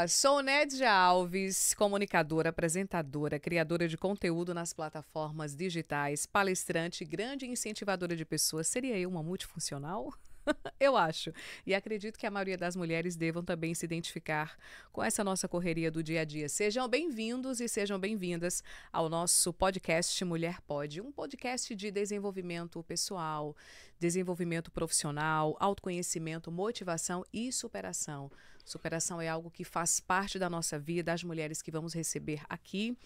Olá, sou Nédia Alves, comunicadora, apresentadora, criadora de conteúdo nas plataformas digitais, palestrante, grande incentivadora de pessoas. Seria eu uma multifuncional? Eu acho. E acredito que a maioria das mulheres devam também se identificar com essa nossa correria do dia a dia. Sejam bem-vindos e sejam bem-vindas ao nosso podcast Mulher Pode, um podcast de desenvolvimento pessoal, desenvolvimento profissional, autoconhecimento, motivação e superação. Superação é algo que faz parte da nossa vida, as mulheres que vamos receber aqui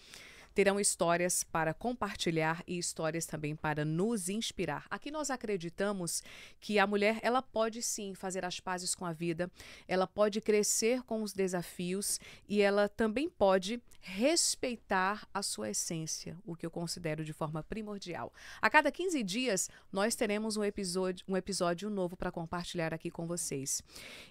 terão histórias para compartilhar e histórias também para nos inspirar. Aqui nós acreditamos que a mulher, ela pode sim fazer as pazes com a vida, ela pode crescer com os desafios e ela também pode respeitar a sua essência, o que eu considero de forma primordial. A cada 15 dias, nós teremos um episódio novo para compartilhar aqui com vocês.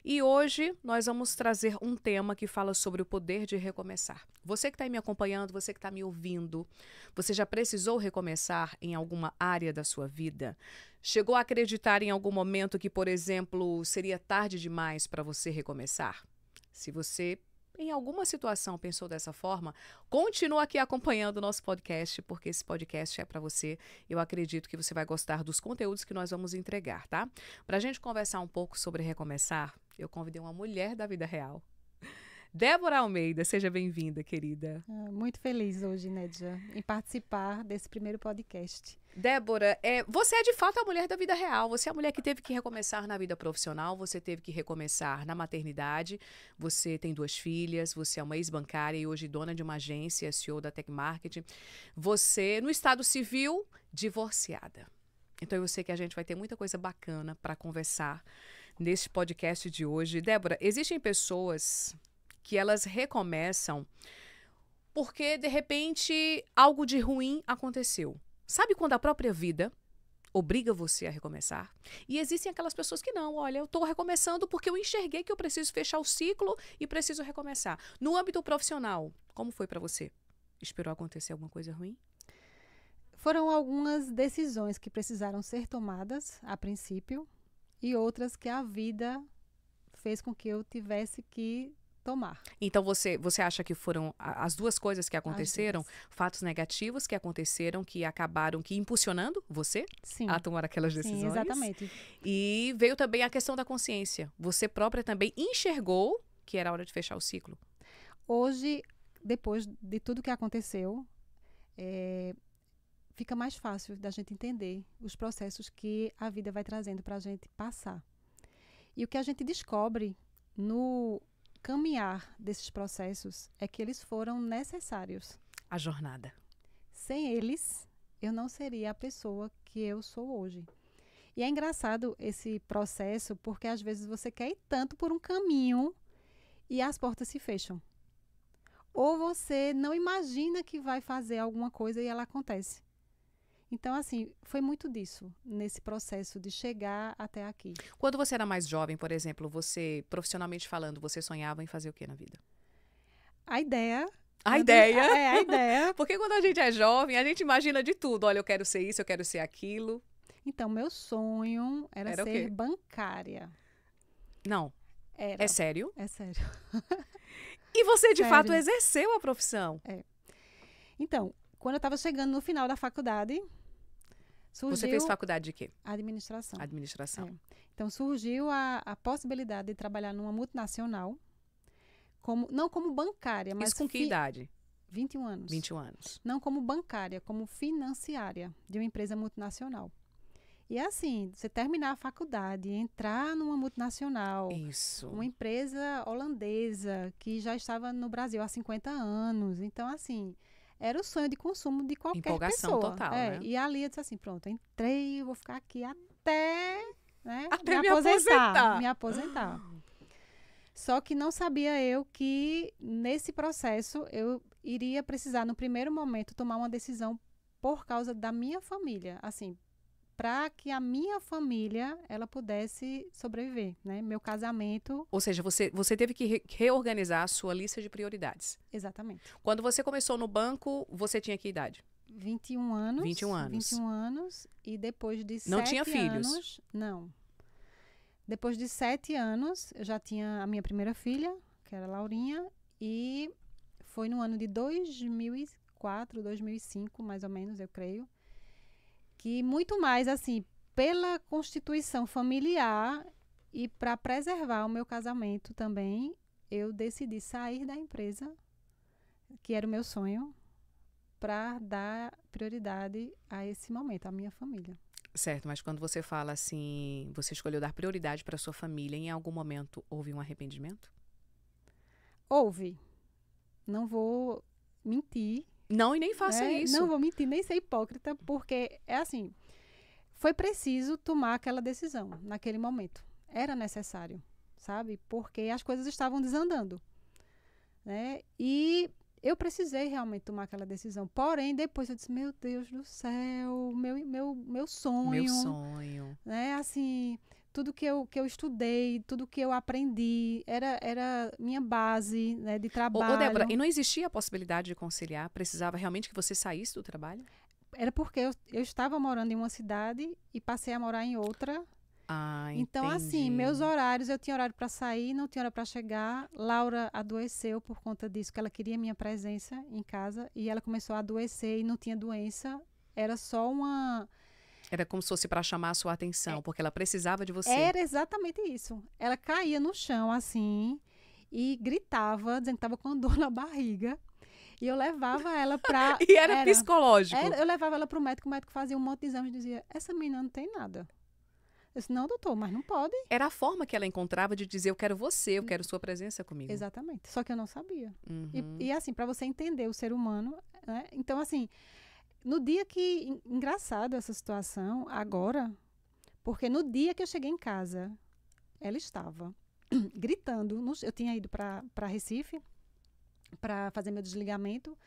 E hoje nós vamos trazer um tema que fala sobre o poder de recomeçar. Você que está me acompanhando, você que está me ouvindo, você já precisou recomeçar em alguma área da sua vida? Chegou a acreditar em algum momento que, por exemplo, seria tarde demais para você recomeçar? Se você, em alguma situação, pensou dessa forma, continua aqui acompanhando o nosso podcast, porque esse podcast é para você. Eu acredito que você vai gostar dos conteúdos que nós vamos entregar, tá? Para a gente conversar um pouco sobre recomeçar, eu convidei uma mulher da vida real. Débora Almeida, seja bem-vinda, querida. Muito feliz hoje, Nédia, em participar desse primeiro podcast. Débora, você é de fato a mulher da vida real. Você é a mulher que teve que recomeçar na vida profissional, você teve que recomeçar na maternidade, você tem 2 filhas, você é uma ex-bancária e hoje dona de uma agência, CEO da Tech Marketing. Você, no estado civil, divorciada. Então eu sei que a gente vai ter muita coisa bacana para conversar nesse podcast de hoje. Débora, existem pessoas que elas recomeçam porque, de repente, algo de ruim aconteceu. Sabe quando a própria vida obriga você a recomeçar? E existem aquelas pessoas que não, olha, eu estou recomeçando porque eu enxerguei que eu preciso fechar o ciclo e preciso recomeçar. No âmbito profissional, como foi para você? Esperou acontecer alguma coisa ruim? Foram algumas decisões que precisaram ser tomadas a princípio e outras que a vida fez com que eu tivesse que tomar. Então você acha que foram as duas coisas que aconteceram, fatos negativos que aconteceram, que acabaram impulsionando você a tomar aquelas decisões? Sim, exatamente. E veio também a questão da consciência. Você própria também enxergou que era hora de fechar o ciclo? Hoje, depois de tudo que aconteceu, fica mais fácil da gente entender os processos que a vida vai trazendo para a gente passar. E o que a gente descobre no caminhar desses processos é que eles foram necessários. A jornada. Sem eles, eu não seria a pessoa que eu sou hoje. E é engraçado esse processo, porque às vezes você quer ir tanto por um caminho e as portas se fecham. Ou você não imagina que vai fazer alguma coisa e ela acontece. Então, assim, foi muito disso, nesse processo de chegar até aqui. Quando você era mais jovem, por exemplo, você, profissionalmente falando, você sonhava em fazer o que na vida? A ideia. A ideia? A ideia. Porque quando a gente é jovem, a gente imagina de tudo. Olha, eu quero ser isso, eu quero ser aquilo. Então, meu sonho era ser bancária. Não. Era. É sério? É sério. E você, de fato, exerceu a profissão? É. Então, quando eu estava chegando no final da faculdade, surgiu... Você fez faculdade de quê? Administração. Administração. É. Então, surgiu a possibilidade de trabalhar numa multinacional, não como bancária, mas... Isso com que idade? 21 anos. 21 anos. Não como bancária, como financiária de uma empresa multinacional. E assim, você terminar a faculdade, entrar numa multinacional, isso, uma empresa holandesa que já estava no Brasil há 50 anos. Então, assim, era o sonho de consumo de qualquer empolgação pessoa. Total, né? E ali eu disse assim, pronto, entrei, eu vou ficar aqui até me aposentar. Só que não sabia eu que nesse processo eu iria precisar, no primeiro momento, tomar uma decisão por causa da minha família, assim, para que a minha família ela pudesse sobreviver, né? Meu casamento. Ou seja, você teve que reorganizar a sua lista de prioridades. Exatamente. Quando você começou no banco, você tinha que idade? 21 anos. 21 anos. 21 anos. E depois de 7 anos... Não tinha filhos? Não. Depois de 7 anos, eu já tinha a minha primeira filha, que era Laurinha, e foi no ano de 2004, 2005, mais ou menos, eu creio, que muito mais, assim, pela constituição familiar e para preservar o meu casamento também, eu decidi sair da empresa, que era o meu sonho, para dar prioridade a esse momento, à minha família. Certo, mas quando você fala assim, você escolheu dar prioridade para sua família, em algum momento houve um arrependimento? Houve. Não vou mentir, Não, e nem faça né? isso. Não vou mentir, nem ser hipócrita, porque é assim, foi preciso tomar aquela decisão naquele momento. Era necessário, sabe? Porque as coisas estavam desandando, né? E eu precisei realmente tomar aquela decisão. Porém, depois eu disse, meu Deus do céu, meu sonho. Meu sonho. Né? Assim, tudo que eu estudei, tudo que eu aprendi, era minha base, né, de trabalho. Ô, Débora, e não existia a possibilidade de conciliar? Precisava realmente que você saísse do trabalho? Era porque eu estava morando em uma cidade e passei a morar em outra. Ah, Então, assim, entendi. meus horários, eu tinha horário para sair, não tinha hora para chegar. Laura adoeceu por conta disso, que ela queria minha presença em casa e ela começou a adoecer e não tinha doença. Era só uma... Era como se fosse para chamar a sua atenção, porque ela precisava de você. Era exatamente isso. Ela caía no chão, assim, e gritava, dizendo que estava com dor na barriga. E eu levava ela para... E era psicológico. Eu levava ela para o médico fazia um monte de exames e dizia, essa menina não tem nada. Eu disse, não, doutor, mas não pode. Era a forma que ela encontrava de dizer, eu quero você, eu quero sua presença comigo. Exatamente. Só que eu não sabia. Uhum. E assim, para você entender o ser humano, né? Então, assim, no dia que... Engraçado essa situação, agora, porque no dia que eu cheguei em casa, ela estava gritando. Eu tinha ido para Recife para fazer meu desligamento.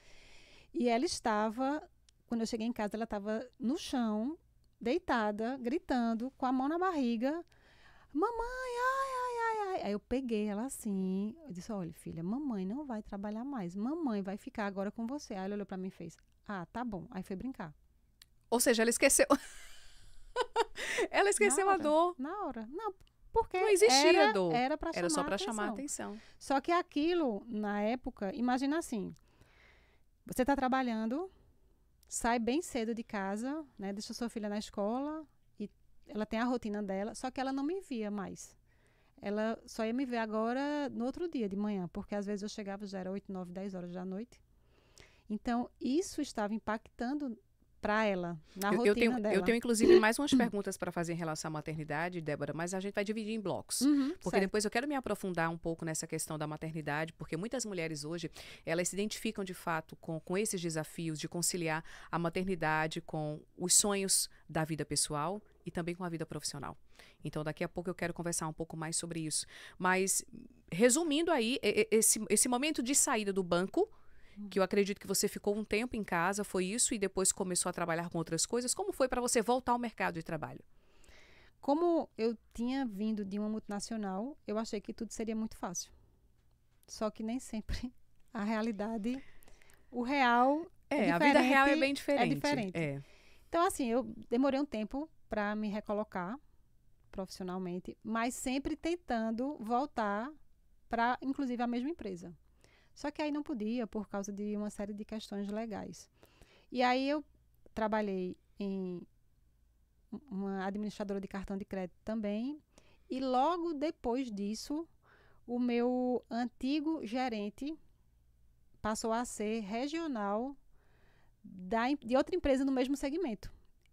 E ela estava, quando eu cheguei em casa, ela estava no chão, deitada, gritando, com a mão na barriga. Mamãe, ai, ai, ai, ai. Aí eu peguei ela assim, eu disse, olha, filha, mamãe não vai trabalhar mais. Mamãe vai ficar agora com você. Aí ela olhou para mim e fez, ah, tá bom. Aí foi brincar. Ou seja, ela esqueceu. Ela esqueceu a dor. Na hora. Não, porque não existia dor. Era para chamar Era só para atenção. chamar a atenção. Só que aquilo, na época, imagina assim, você está trabalhando, sai bem cedo de casa, né, deixa sua filha na escola, e ela tem a rotina dela, só que ela não me via mais. Ela só ia me ver agora no outro dia de manhã, porque às vezes eu chegava, já era 8, 9, 10 horas da noite. Então, isso estava impactando para ela, na rotina dela. Eu tenho, inclusive, mais umas perguntas para fazer em relação à maternidade, Débora, mas a gente vai dividir em blocos. Porque certo. depois eu quero me aprofundar um pouco nessa questão da maternidade, porque muitas mulheres hoje, elas se identificam de fato com esses desafios de conciliar a maternidade com os sonhos da vida pessoal e também com a vida profissional. Então, daqui a pouco eu quero conversar um pouco mais sobre isso. Mas, resumindo aí, esse momento de saída do banco, que eu acredito que você ficou um tempo em casa, foi isso, e depois começou a trabalhar com outras coisas. Como foi para você voltar ao mercado de trabalho? Como eu tinha vindo de uma multinacional, eu achei que tudo seria muito fácil. Só que nem sempre a realidade, o real é diferente. A vida real é bem diferente. É diferente. Então, assim, eu demorei um tempo para me recolocar profissionalmente, mas sempre tentando voltar para, inclusive, a mesma empresa. Só que aí não podia por causa de uma série de questões legais. E aí eu trabalhei em uma administradora de cartão de crédito também. E logo depois disso, o meu antigo gerente passou a ser regional de outra empresa no mesmo segmento.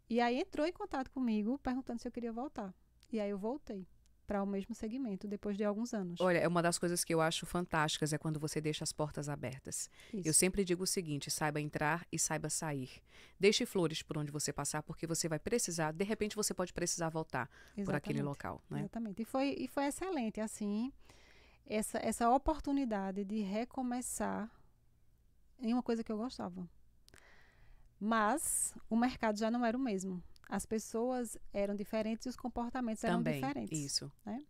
E aí entrou em contato comigo perguntando se eu queria voltar. E aí eu voltei para o mesmo segmento, depois de alguns anos. Olha, uma das coisas que eu acho fantásticas é quando você deixa as portas abertas. Isso. Eu sempre digo o seguinte, saiba entrar e saiba sair. Deixe flores por onde você passar, porque você vai precisar, de repente você pode precisar voltar por aquele local, né? Exatamente. E foi excelente, assim, essa oportunidade de recomeçar em uma coisa que eu gostava. Mas o mercado já não era o mesmo. As pessoas eram diferentes e os comportamentos eram diferentes. Isso. Né?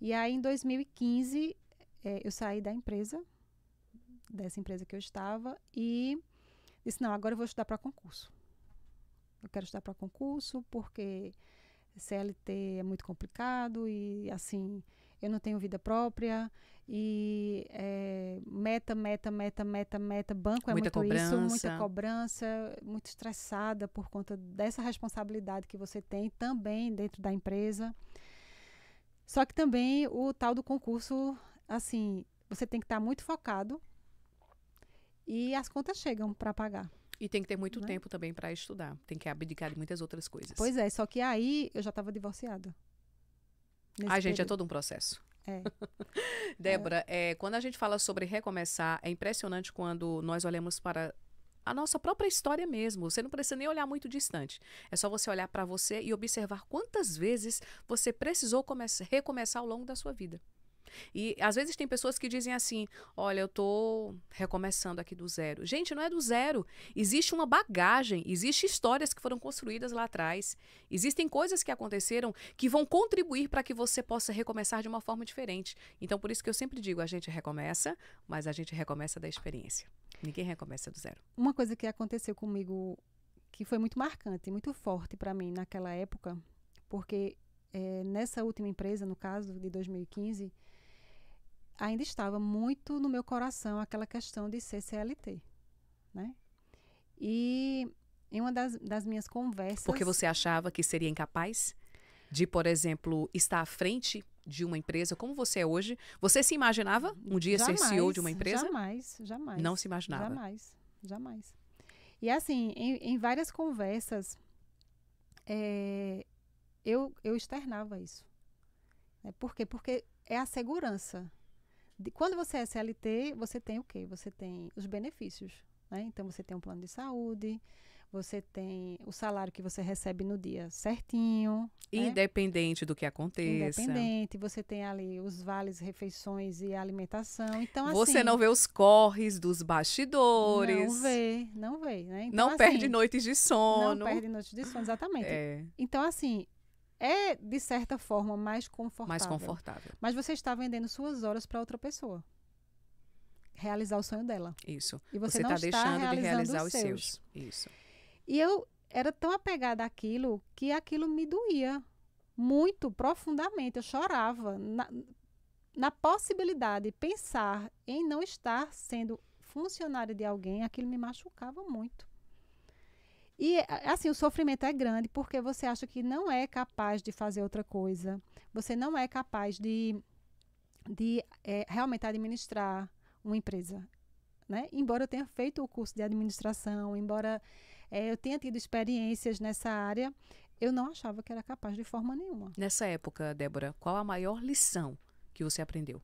E aí, em 2015, eu saí dessa empresa que eu estava, e disse, não, agora eu vou estudar para concurso. Eu quero estudar para concurso porque CLT é muito complicado e, assim, eu não tenho vida própria e meta, banco é Muita muito isso, cobrança. muita cobrança, muito estressada por conta dessa responsabilidade que você tem também dentro da empresa. Só que também o tal do concurso, assim, você tem que estar muito focado e as contas chegam para pagar. E tem que ter muito Né? tempo também para estudar. Tem que abdicar de muitas outras coisas. Pois é, só que aí eu já estava divorciada. Ai, gente, é todo um processo. Débora, quando a gente fala sobre recomeçar, é impressionante quando nós olhamos para a nossa própria história mesmo. Você não precisa nem olhar muito distante. É só você olhar para você e observar quantas vezes você precisou recomeçar ao longo da sua vida. E às vezes tem pessoas que dizem assim, olha, eu tô recomeçando aqui do zero. Gente, não é do zero. Existe uma bagagem, existem histórias que foram construídas lá atrás. Existem coisas que aconteceram que vão contribuir para que você possa recomeçar de uma forma diferente. Então, por isso que eu sempre digo, a gente recomeça, mas a gente recomeça da experiência. Ninguém recomeça do zero. Uma coisa que aconteceu comigo que foi muito marcante, muito forte para mim naquela época, porque nessa última empresa, no caso de 2015, ainda estava muito no meu coração aquela questão de ser CLT, né? E em uma das minhas conversas... Porque você achava que seria incapaz de, por exemplo, estar à frente de uma empresa como você é hoje? Você se imaginava um dia ser CEO de uma empresa? Jamais. Não se imaginava? Jamais. E assim, em várias conversas, eu externava isso. Por quê? Porque é a segurança. Quando você é CLT, você tem o quê? Você tem os benefícios, né? Então, você tem um plano de saúde, você tem o salário que você recebe no dia certinho. Independente do que aconteça. Independente, você tem ali os vales, refeições e alimentação. Então, você assim, não vê os corres dos bastidores. Não vê, né? Então, não perde noites de sono. Não perde noites de sono, exatamente. Então, assim, é, de certa forma, mais confortável. Mas você está vendendo suas horas para outra pessoa. Realizar o sonho dela. Isso. E você não está deixando de realizar os seus. Isso. E eu era tão apegada àquilo que aquilo me doía muito, profundamente. Eu chorava na possibilidade de pensar em não estar sendo funcionária de alguém. Aquilo me machucava muito. E, assim, o sofrimento é grande porque você acha que não é capaz de fazer outra coisa. Você não é capaz de realmente administrar uma empresa, né? Embora eu tenha feito o curso de administração, embora eu tenha tido experiências nessa área, eu não achava que era capaz de forma nenhuma. Nessa época, Débora, qual a maior lição que você aprendeu?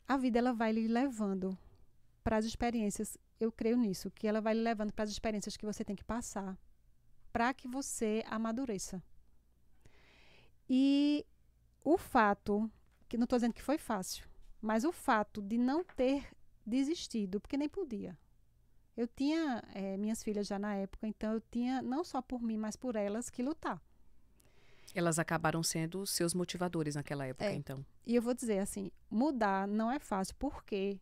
A vida, ela vai lhe levando para as experiências. Eu creio nisso, que ela vai lhe levando para as experiências que você tem que passar para que você amadureça. E o fato, que não estou dizendo que foi fácil, mas o fato de não ter desistido, porque nem podia. Eu tinha minhas filhas já na época, então eu tinha, não só por mim, mas por elas, que lutar. Elas acabaram sendo seus motivadores naquela época, então. E eu vou dizer assim, mudar não é fácil, porque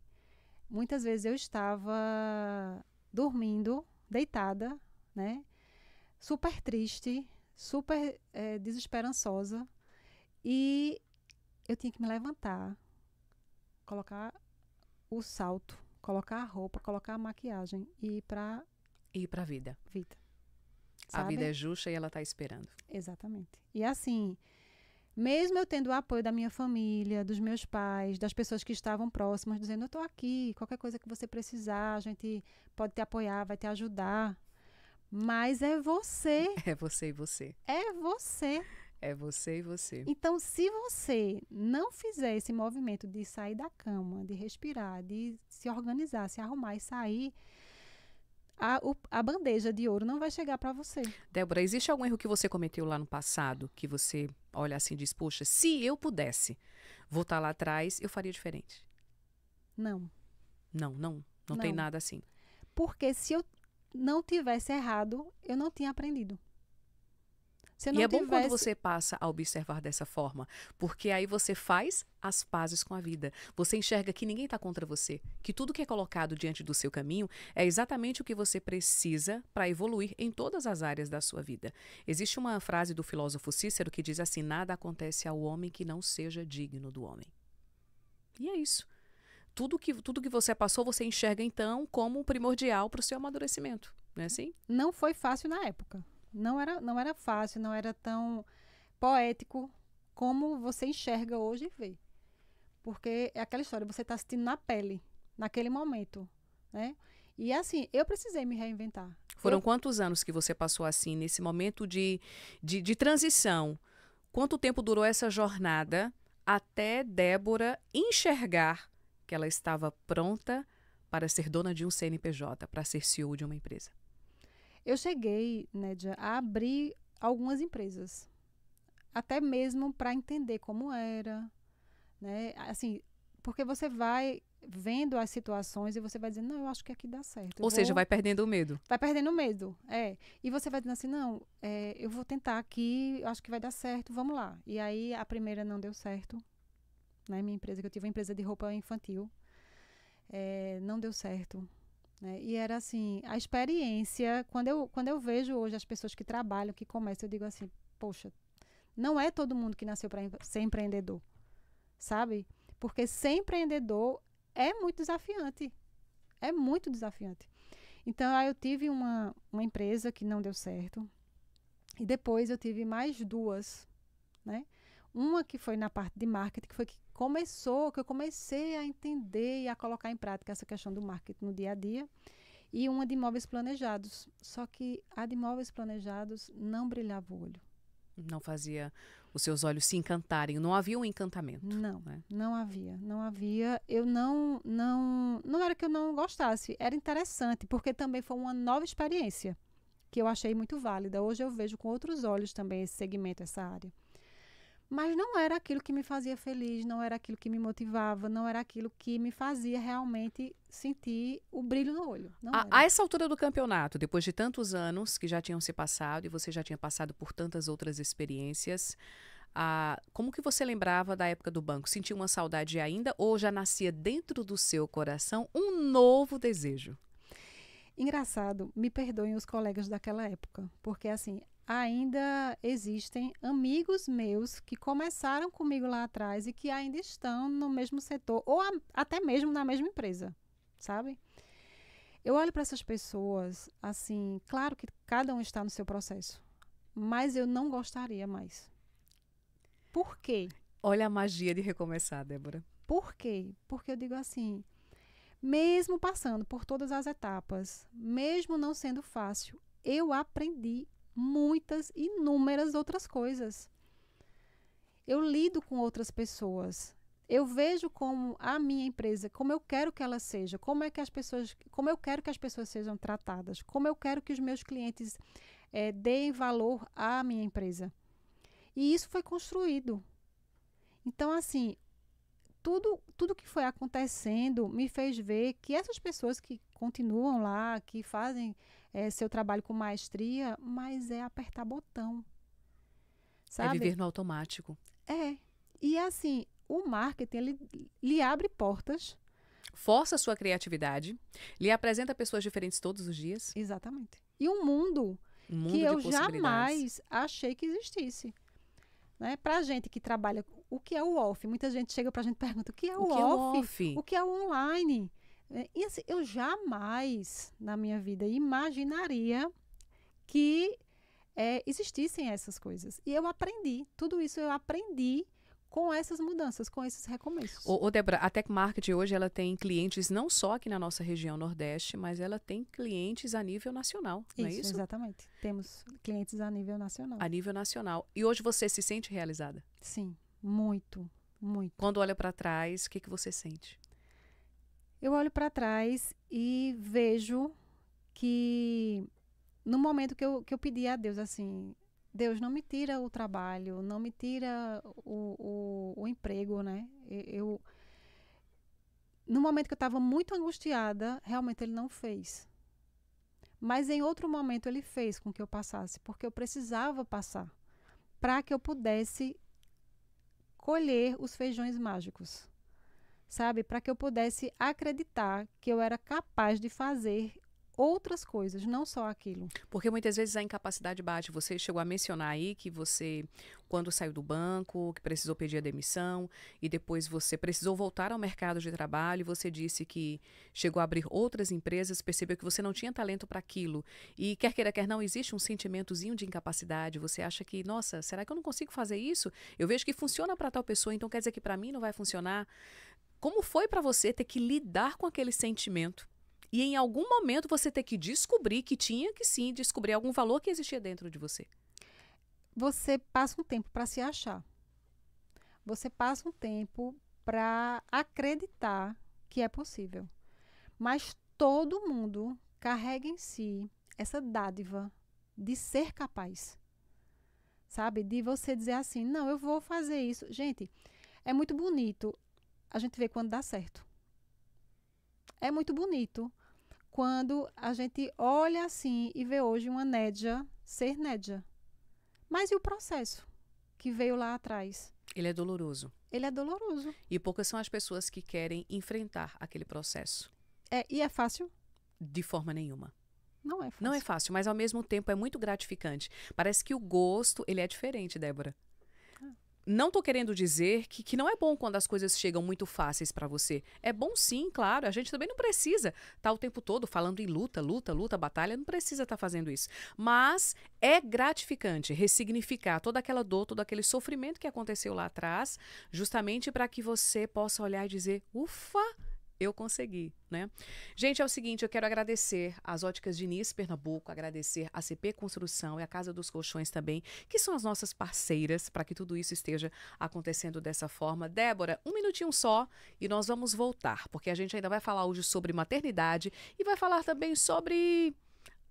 muitas vezes eu estava dormindo, deitada, né? Super triste, super desesperançosa. E eu tinha que me levantar, colocar o salto, colocar a roupa, colocar a maquiagem e ir para a vida. Sabe? A vida é justa e ela está esperando. Exatamente. E assim, mesmo eu tendo o apoio da minha família, dos meus pais, das pessoas que estavam próximas, dizendo, eu estou aqui, qualquer coisa que você precisar, a gente pode te apoiar, vai te ajudar. Mas é você. É você e você. É você. É você e você. Então, se você não fizer esse movimento de sair da cama, de respirar, de se organizar, se arrumar e sair, a bandeja de ouro não vai chegar para você. Débora, existe algum erro que você cometeu lá no passado, que você olha assim e diz, poxa, se eu pudesse voltar lá atrás, eu faria diferente? Não. Não tem nada assim. Porque se eu não tivesse errado, eu não tinha aprendido. Se eu E não é bom quando tivesse... você passa a observar dessa forma, porque aí você faz as pazes com a vida. Você enxerga que ninguém está contra você, que tudo que é colocado diante do seu caminho é exatamente o que você precisa para evoluir em todas as áreas da sua vida. Existe uma frase do filósofo Cícero que diz assim: nada acontece ao homem que não seja digno do homem. E é isso. Tudo que você passou, você enxerga então como primordial para o seu amadurecimento. Não é assim? Não foi fácil na época. Não era fácil, não era tão poético como você enxerga hoje e vê. Porque é aquela história, você está sentindo na pele, naquele momento, né? E assim, eu precisei me reinventar. Foram quantos anos que você passou assim, nesse momento de transição? Quanto tempo durou essa jornada até Débora enxergar que ela estava pronta para ser dona de um CNPJ, para ser CEO de uma empresa? Eu cheguei, Nédia, a abrir algumas empresas. Até mesmo para entender como era, né? Assim, porque você vai vendo as situações e você vai dizendo, não, eu acho que aqui dá certo. Ou seja, vai perdendo o medo. Vai perdendo medo, é. E você vai dizendo assim, não, eu vou tentar aqui, eu acho que vai dar certo, vamos lá. E aí, a primeira não deu certo, né? Minha empresa, que eu tive uma empresa de roupa infantil, não deu certo. Né? E era assim, a experiência, quando eu vejo hoje as pessoas que trabalham, que começam, eu digo assim, poxa, não é todo mundo que nasceu para ser empreendedor, sabe? Porque ser empreendedor é muito desafiante. É muito desafiante. Então, aí eu tive uma empresa que não deu certo. E depois eu tive mais duas, né? Uma que foi na parte de marketing, que foi que eu comecei a entender e a colocar em prática essa questão do marketing no dia a dia. E uma de imóveis planejados. Só que a de imóveis planejados não brilhava o olho. Não fazia os seus olhos se encantarem, não havia um encantamento. Não, né? não havia. Eu não era que eu não gostasse, era interessante, porque também foi uma nova experiência que eu achei muito válida. Hoje eu vejo com outros olhos também esse segmento, essa área. Mas não era aquilo que me fazia feliz, não era aquilo que me motivava, não era aquilo que me fazia realmente sentir o brilho no olho. Não era. A essa altura do campeonato, depois de tantos anos que já tinham se passado e você já tinha passado por tantas outras experiências, como que você lembrava da época do banco? Sentia uma saudade ainda ou já nascia dentro do seu coração um novo desejo? Engraçado, me perdoem os colegas daquela época, porque assim, ainda existem amigos meus que começaram comigo lá atrás e que ainda estão no mesmo setor ou até mesmo na mesma empresa, sabe? Eu olho para essas pessoas, assim, claro que cada um está no seu processo, mas eu não gostaria mais. Por quê? Olha a magia de recomeçar, Débora. Por quê? Porque eu digo assim, mesmo passando por todas as etapas, mesmo não sendo fácil, eu aprendi muitas, inúmeras outras coisas. Eu lido com outras pessoas. Eu vejo como a minha empresa, como eu quero que ela seja, como eu quero que as pessoas sejam tratadas, como eu quero que os meus clientes deem valor à minha empresa. E isso foi construído. Então, assim, tudo que foi acontecendo me fez ver que essas pessoas que continuam lá, que fazem seu trabalho com maestria, mas é apertar botão. Sabe? É viver no automático. E assim, o marketing, ele lhe abre portas. Força a sua criatividade, lhe apresenta pessoas diferentes todos os dias. Exatamente. E um mundo que eu jamais achei que existisse. Né? Para gente que trabalha, o que é o off? Muita gente chega para a gente e pergunta, o que é o off? O que é o online? E assim, eu jamais, na minha vida, imaginaria que existissem essas coisas. E eu aprendi, tudo isso eu aprendi com essas mudanças, com esses recomeços. Débora, a Tech Marketing hoje ela tem clientes não só aqui na nossa região Nordeste, mas ela tem clientes a nível nacional, não é isso? Exatamente. Temos clientes a nível nacional. A nível nacional. E hoje você se sente realizada? Sim, muito, muito. Quando olha para trás, o que você sente? Eu olho para trás e vejo que no momento que eu pedi a Deus assim, Deus, não me tira o trabalho, não me tira o emprego, né? No momento que eu estava muito angustiada, realmente ele não fez. Mas em outro momento ele fez com que eu passasse, porque eu precisava passar. para que eu pudesse colher os feijões mágicos, sabe? Para que eu pudesse acreditar que eu era capaz de fazer outras coisas, não só aquilo. Porque muitas vezes a incapacidade bate. Você chegou a mencionar aí que você, quando saiu do banco, que precisou pedir a demissão, e depois você precisou voltar ao mercado de trabalho, você disse que chegou a abrir outras empresas, percebeu que você não tinha talento para aquilo. E quer queira, quer não, existe um sentimentozinho de incapacidade. Você acha que, nossa, será que eu não consigo fazer isso? Eu vejo que funciona para tal pessoa, então quer dizer que para mim não vai funcionar. Como foi para você ter que lidar com aquele sentimento? E em algum momento você ter que descobrir que tinha que sim descobrir algum valor que existia dentro de você. Você passa um tempo para se achar. Você passa um tempo para acreditar que é possível. Mas todo mundo carrega em si essa dádiva de ser capaz. Sabe? De você dizer assim, não, eu vou fazer isso. Gente, é muito bonito a gente ver quando dá certo. É muito bonito quando a gente olha assim e vê hoje uma Nédia ser Nédia. Mas e o processo que veio lá atrás? Ele é doloroso. Ele é doloroso. E poucas são as pessoas que querem enfrentar aquele processo. E é fácil? De forma nenhuma. Não é fácil. Não é fácil, mas ao mesmo tempo é muito gratificante. Parece que o gosto, ele é diferente, Débora. Não estou querendo dizer que não é bom quando as coisas chegam muito fáceis para você. É bom sim, claro. A gente também não precisa estar o tempo todo falando em luta, batalha. Não precisa estar fazendo isso. Mas é gratificante ressignificar toda aquela dor, todo aquele sofrimento que aconteceu lá atrás, justamente para que você possa olhar e dizer, ufa, eu consegui, né? Gente, é o seguinte, eu quero agradecer às Óticas Diniz Pernambuco, agradecer a CP Construção e a Casa dos Colchões também, que são as nossas parceiras para que tudo isso esteja acontecendo dessa forma. Débora, um minutinho só e nós vamos voltar, porque a gente ainda vai falar hoje sobre maternidade e vai falar também sobre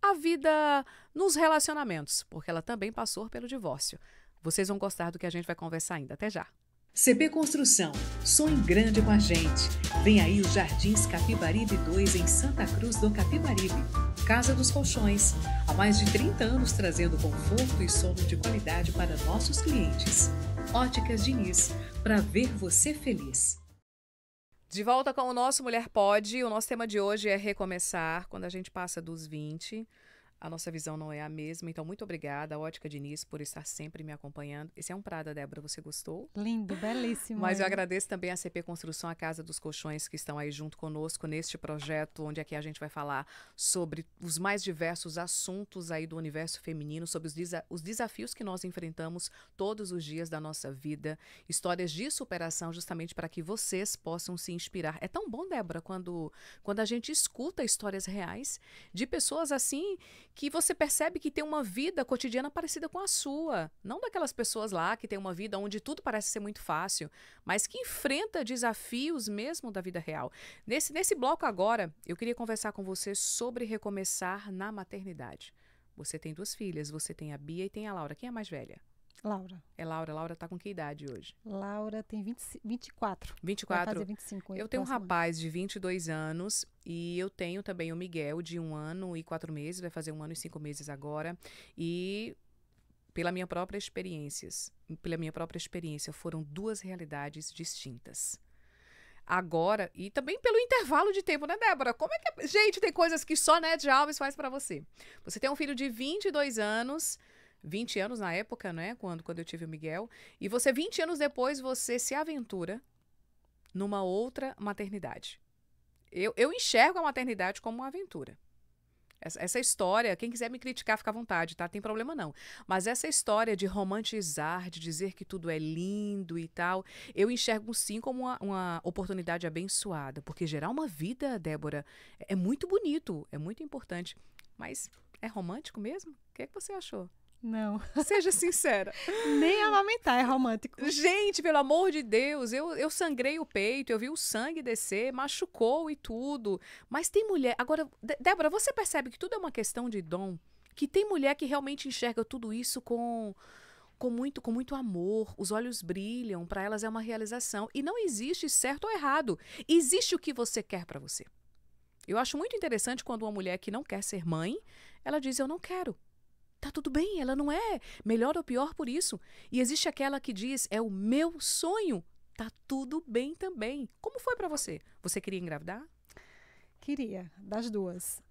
a vida nos relacionamentos, porque ela também passou pelo divórcio. Vocês vão gostar do que a gente vai conversar ainda. Até já! CP Construção, sonhe grande com a gente. Vem aí os Jardins Capibaribe 2 em Santa Cruz do Capibaribe. Casa dos Colchões, há mais de 30 anos trazendo conforto e sono de qualidade para nossos clientes. Óticas Diniz, para ver você feliz. De volta com o nosso Mulher Pode. O nosso tema de hoje é recomeçar quando a gente passa dos 20. A nossa visão não é a mesma, então muito obrigada, Ótica Diniz, por estar sempre me acompanhando. Esse é um Prada, Débora, você gostou? Lindo, belíssimo. Mas eu agradeço também a CP Construção, a Casa dos Colchões, que estão aí junto conosco neste projeto, onde aqui a gente vai falar sobre os mais diversos assuntos aí do universo feminino, sobre os desafios que nós enfrentamos todos os dias da nossa vida, histórias de superação, justamente para que vocês possam se inspirar. É tão bom, Débora, quando a gente escuta histórias reais de pessoas assim que você percebe que tem uma vida cotidiana parecida com a sua. Não daquelas pessoas lá que tem uma vida onde tudo parece ser muito fácil, mas que enfrenta desafios mesmo da vida real. Nesse bloco agora, eu queria conversar com você sobre recomeçar na maternidade. Você tem 2 filhas, você tem a Bia e tem a Laura. Quem é a mais velha? Laura. É Laura. Laura tá com que idade hoje? Laura tem 24. 24? Vai fazer 25. Eu tenho um rapaz de 22 anos e eu tenho também o Miguel de 1 ano e 4 meses, vai fazer 1 ano e 5 meses agora. E pela minha própria experiência, foram 2 realidades distintas. Agora, e também pelo intervalo de tempo, né, Débora? Como é que... Gente, tem coisas que só Nédia Alves faz pra você. Você tem um filho de 22 anos... 20 anos na época, né? Quando eu tive o Miguel. E você, 20 anos depois, você se aventura numa outra maternidade. Eu enxergo a maternidade como uma aventura. Essa história, quem quiser me criticar, fica à vontade, tá? Tem problema não. Mas essa história de romantizar, de dizer que tudo é lindo e tal, eu enxergo sim como uma oportunidade abençoada. Porque gerar uma vida, Débora, é muito bonito, é muito importante. Mas é romântico mesmo? O que você achou? Não. Seja sincera. Nem amamentar é romântico. Gente, pelo amor de Deus, eu sangrei o peito, eu vi o sangue descer, machucou e tudo. Mas tem mulher... Agora, Débora, você percebe que tudo é uma questão de dom? Que tem mulher que realmente enxerga tudo isso com muito amor, os olhos brilham, para elas é uma realização. E não existe certo ou errado. Existe o que você quer para você. Eu acho muito interessante quando uma mulher que não quer ser mãe, ela diz, eu não quero. Tá tudo bem, ela não é melhor ou pior por isso. E existe aquela que diz, é o meu sonho. Tá tudo bem também. Como foi pra você? Você queria engravidar? Queria, das duas.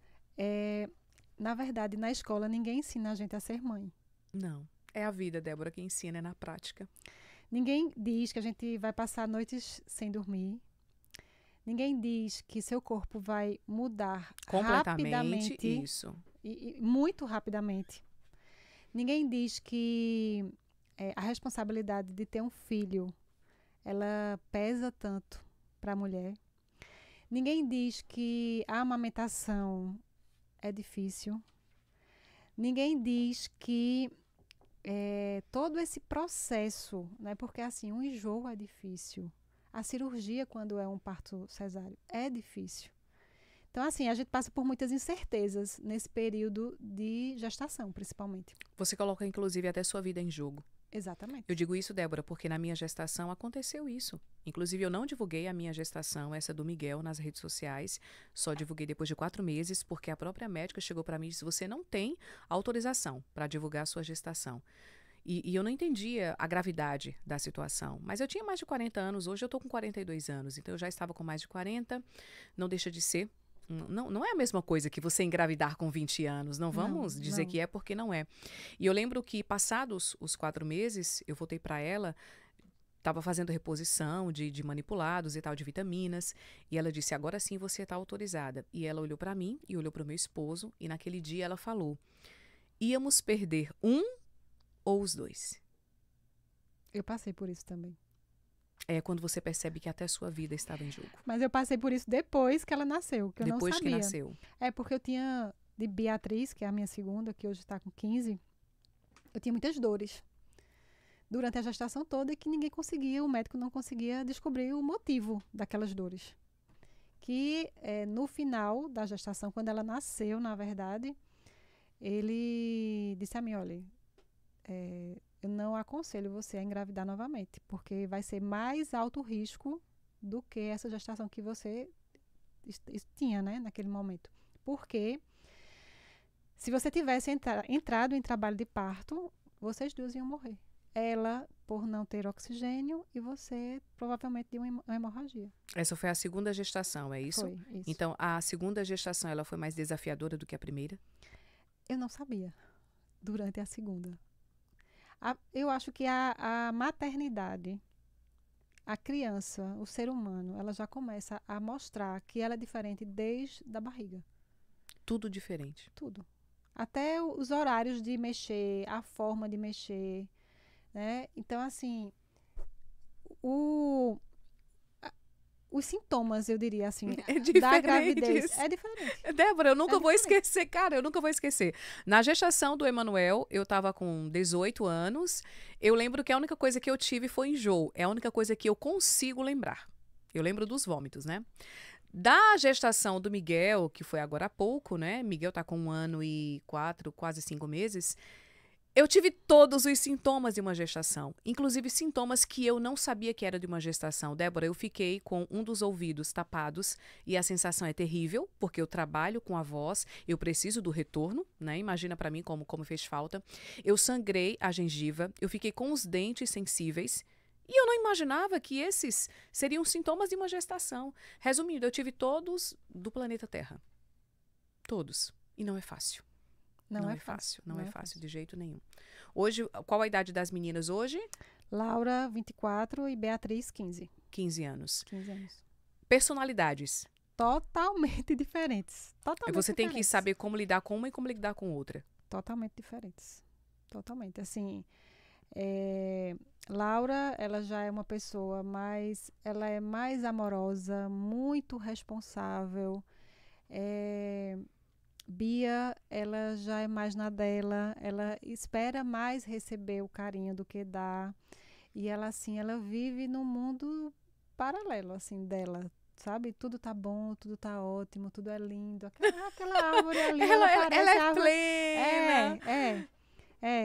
Na verdade, na escola ninguém ensina a gente a ser mãe. Não. É a vida, Débora, que ensina, é na prática. Ninguém diz que a gente vai passar noites sem dormir. Ninguém diz que seu corpo vai mudar Completamente rapidamente isso. e muito rapidamente. Ninguém diz que a responsabilidade de ter um filho, ela pesa tanto para a mulher. Ninguém diz que a amamentação é difícil. Ninguém diz que todo esse processo, né, porque assim, um enjoo é difícil. A cirurgia, quando é um parto cesáreo, é difícil. Então, assim, a gente passa por muitas incertezas nesse período de gestação, principalmente. Você coloca, inclusive, até sua vida em jogo. Exatamente. Eu digo isso, Débora, porque na minha gestação aconteceu isso. Inclusive, eu não divulguei a minha gestação, essa do Miguel, nas redes sociais. Só divulguei depois de 4 meses, porque a própria médica chegou para mim e disse, você não tem autorização para divulgar a sua gestação. E eu não entendia a gravidade da situação. Mas eu tinha mais de 40 anos, hoje eu estou com 42 anos. Então, eu já estava com mais de 40, não deixa de ser. Não é a mesma coisa que você engravidar com 20 anos. Não vamos dizer que é porque não é. E eu lembro que, passados os 4 meses, eu voltei para ela, estava fazendo reposição de manipulados e tal, de vitaminas. E ela disse, agora sim você está autorizada. E ela olhou para mim e olhou para o meu esposo. E naquele dia ela falou, íamos perder um ou os dois. Eu passei por isso também. É quando você percebe que até sua vida estava em jogo. Mas eu passei por isso depois que ela nasceu, que eu não sabia. Depois que nasceu. É porque eu tinha, de Beatriz, que é a minha segunda, que hoje está com 15, eu tinha muitas dores durante a gestação toda e que ninguém conseguia, o médico não conseguia descobrir o motivo daquelas dores. Que no final da gestação, quando ela nasceu, na verdade, ele disse a mim, olha, eu não aconselho você a engravidar novamente, porque vai ser mais alto risco do que essa gestação que você tinha, né, naquele momento. Porque se você tivesse entrado em trabalho de parto, vocês duas iam morrer. Ela por não ter oxigênio e você provavelmente de uma hemorragia. Essa foi a segunda gestação, é isso? Foi, isso. Então, a segunda gestação, ela foi mais desafiadora do que a primeira? Eu não sabia durante a segunda. Eu acho que a maternidade, a criança, o ser humano, ela já começa a mostrar que ela é diferente desde a barriga. Tudo diferente. Tudo. Até os horários de mexer, a forma de mexer, né? Então, assim, os sintomas, eu diria assim, da gravidez é diferente. Débora, eu nunca vou esquecer, cara, eu nunca vou esquecer. Na gestação do Emanuel, eu tava com 18 anos, eu lembro que a única coisa que eu tive foi enjoo, é a única coisa que eu consigo lembrar. Eu lembro dos vômitos, né? Da gestação do Miguel, que foi agora há pouco, né? Miguel tá com 1 ano e 4, quase 5 meses. Eu tive todos os sintomas de uma gestação, inclusive sintomas que eu não sabia que era de uma gestação. Débora, eu fiquei com um dos ouvidos tapados e a sensação é terrível, porque eu trabalho com a voz, eu preciso do retorno, né? Imagina pra mim como fez falta. Eu sangrei a gengiva, eu fiquei com os dentes sensíveis e eu não imaginava que esses seriam sintomas de uma gestação. Resumindo, eu tive todos do planeta Terra. Todos. E não é fácil. Não é fácil, não é fácil de jeito nenhum. Hoje, qual a idade das meninas hoje? Laura, 24 e Beatriz, 15. 15 anos. 15 anos. Personalidades. Totalmente diferentes. Totalmente Você tem que diferentes. saber como lidar com uma e como lidar com outra. Totalmente diferentes. Totalmente. Assim, Laura, ela já é uma pessoa mais... Ela é mais amorosa, muito responsável. Bia, ela já é mais na dela, ela espera mais receber o carinho do que dar. E ela, assim, ela vive num mundo paralelo, assim, dela, sabe? Tudo tá bom, tudo tá ótimo, tudo é lindo. Aquela árvore ali, ela parece é árvore... plena.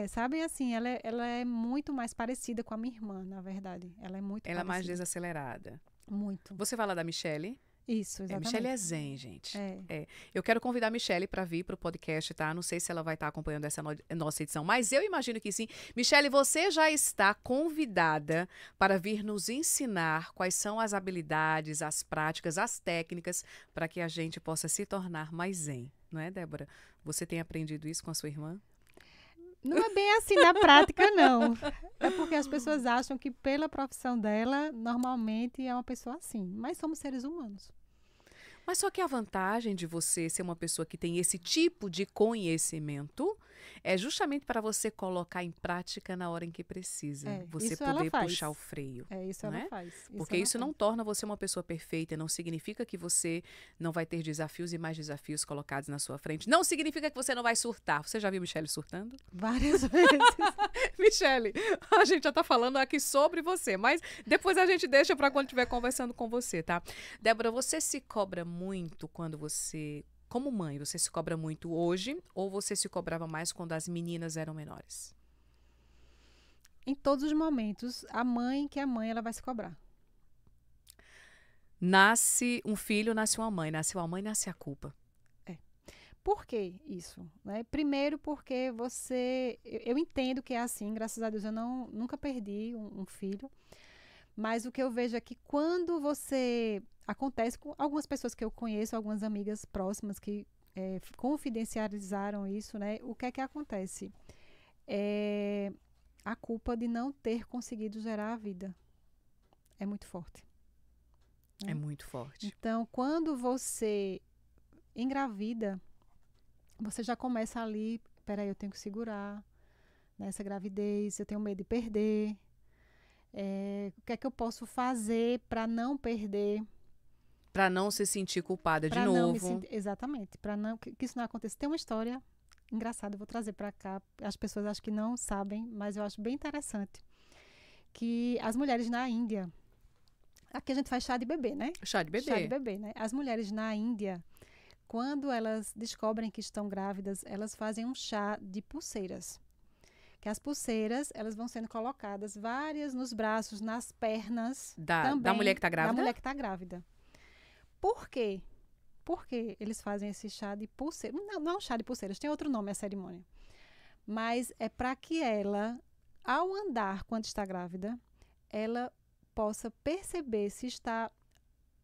Sabe, assim, ela é muito mais parecida com a minha irmã, na verdade. Ela é muito Ela é mais parecida. desacelerada. Muito. Você fala da Michele? Isso, exatamente. Michele é zen, gente. É. Eu quero convidar a Michele para vir para o podcast, tá? Não sei se ela vai estar acompanhando essa nossa edição, mas eu imagino que sim. Michele, você já está convidada para vir nos ensinar quais são as habilidades, as práticas, as técnicas para que a gente possa se tornar mais zen. Não é, Débora? Você tem aprendido isso com a sua irmã? Não é bem assim na prática, não. É porque as pessoas acham que pela profissão dela, normalmente é uma pessoa assim. Mas somos seres humanos. Mas só que a vantagem de você ser uma pessoa que tem esse tipo de conhecimento é justamente para você colocar em prática na hora em que precisa. Você isso ela poder faz. puxar o freio. Isso né? ela faz. Porque isso não torna você uma pessoa perfeita, não significa que você não vai ter desafios e mais desafios colocados na sua frente. Não significa que você não vai surtar. Você já viu Michele surtando? Várias vezes. Michele, a gente já tá falando aqui sobre você, mas depois a gente deixa para quando estiver conversando com você, tá? Débora, você se cobra muito quando você, como mãe, você se cobra muito hoje ou você se cobrava mais quando as meninas eram menores? Em todos os momentos, a mãe que é mãe, ela vai se cobrar. Nasce um filho, nasce uma mãe. Nasceu a mãe, nasce a culpa. Por que isso? Né? Primeiro porque eu entendo que é assim, graças a Deus eu nunca perdi um filho, mas o que eu vejo é que quando acontece com algumas pessoas que eu conheço, algumas amigas próximas que confidencializaram isso, né? O que é que acontece? É a culpa de não ter conseguido gerar a vida. É muito forte. Né? É muito forte. Então, quando você engravida, você já começa ali, peraí, eu tenho que segurar nessa gravidez, eu tenho medo de perder. O que é que eu posso fazer para não perder? Para não se sentir culpada de novo. Exatamente, para que isso não aconteça. Tem uma história engraçada, eu vou trazer para cá. As pessoas acho que não sabem, mas eu acho bem interessante. Que as mulheres na Índia, aqui a gente faz chá de bebê, né? Chá de bebê. Chá de bebê, né? As mulheres na Índia, quando elas descobrem que estão grávidas, elas fazem um chá de pulseiras. Que as pulseiras, elas vão sendo colocadas várias nos braços, nas pernas. Da mulher que está grávida? Da mulher que está grávida. Por quê? Por que eles fazem esse chá de pulseiras? Não é um chá de pulseiras, tem outro nome a cerimônia. Mas é para que ela, ao andar quando está grávida, ela possa perceber se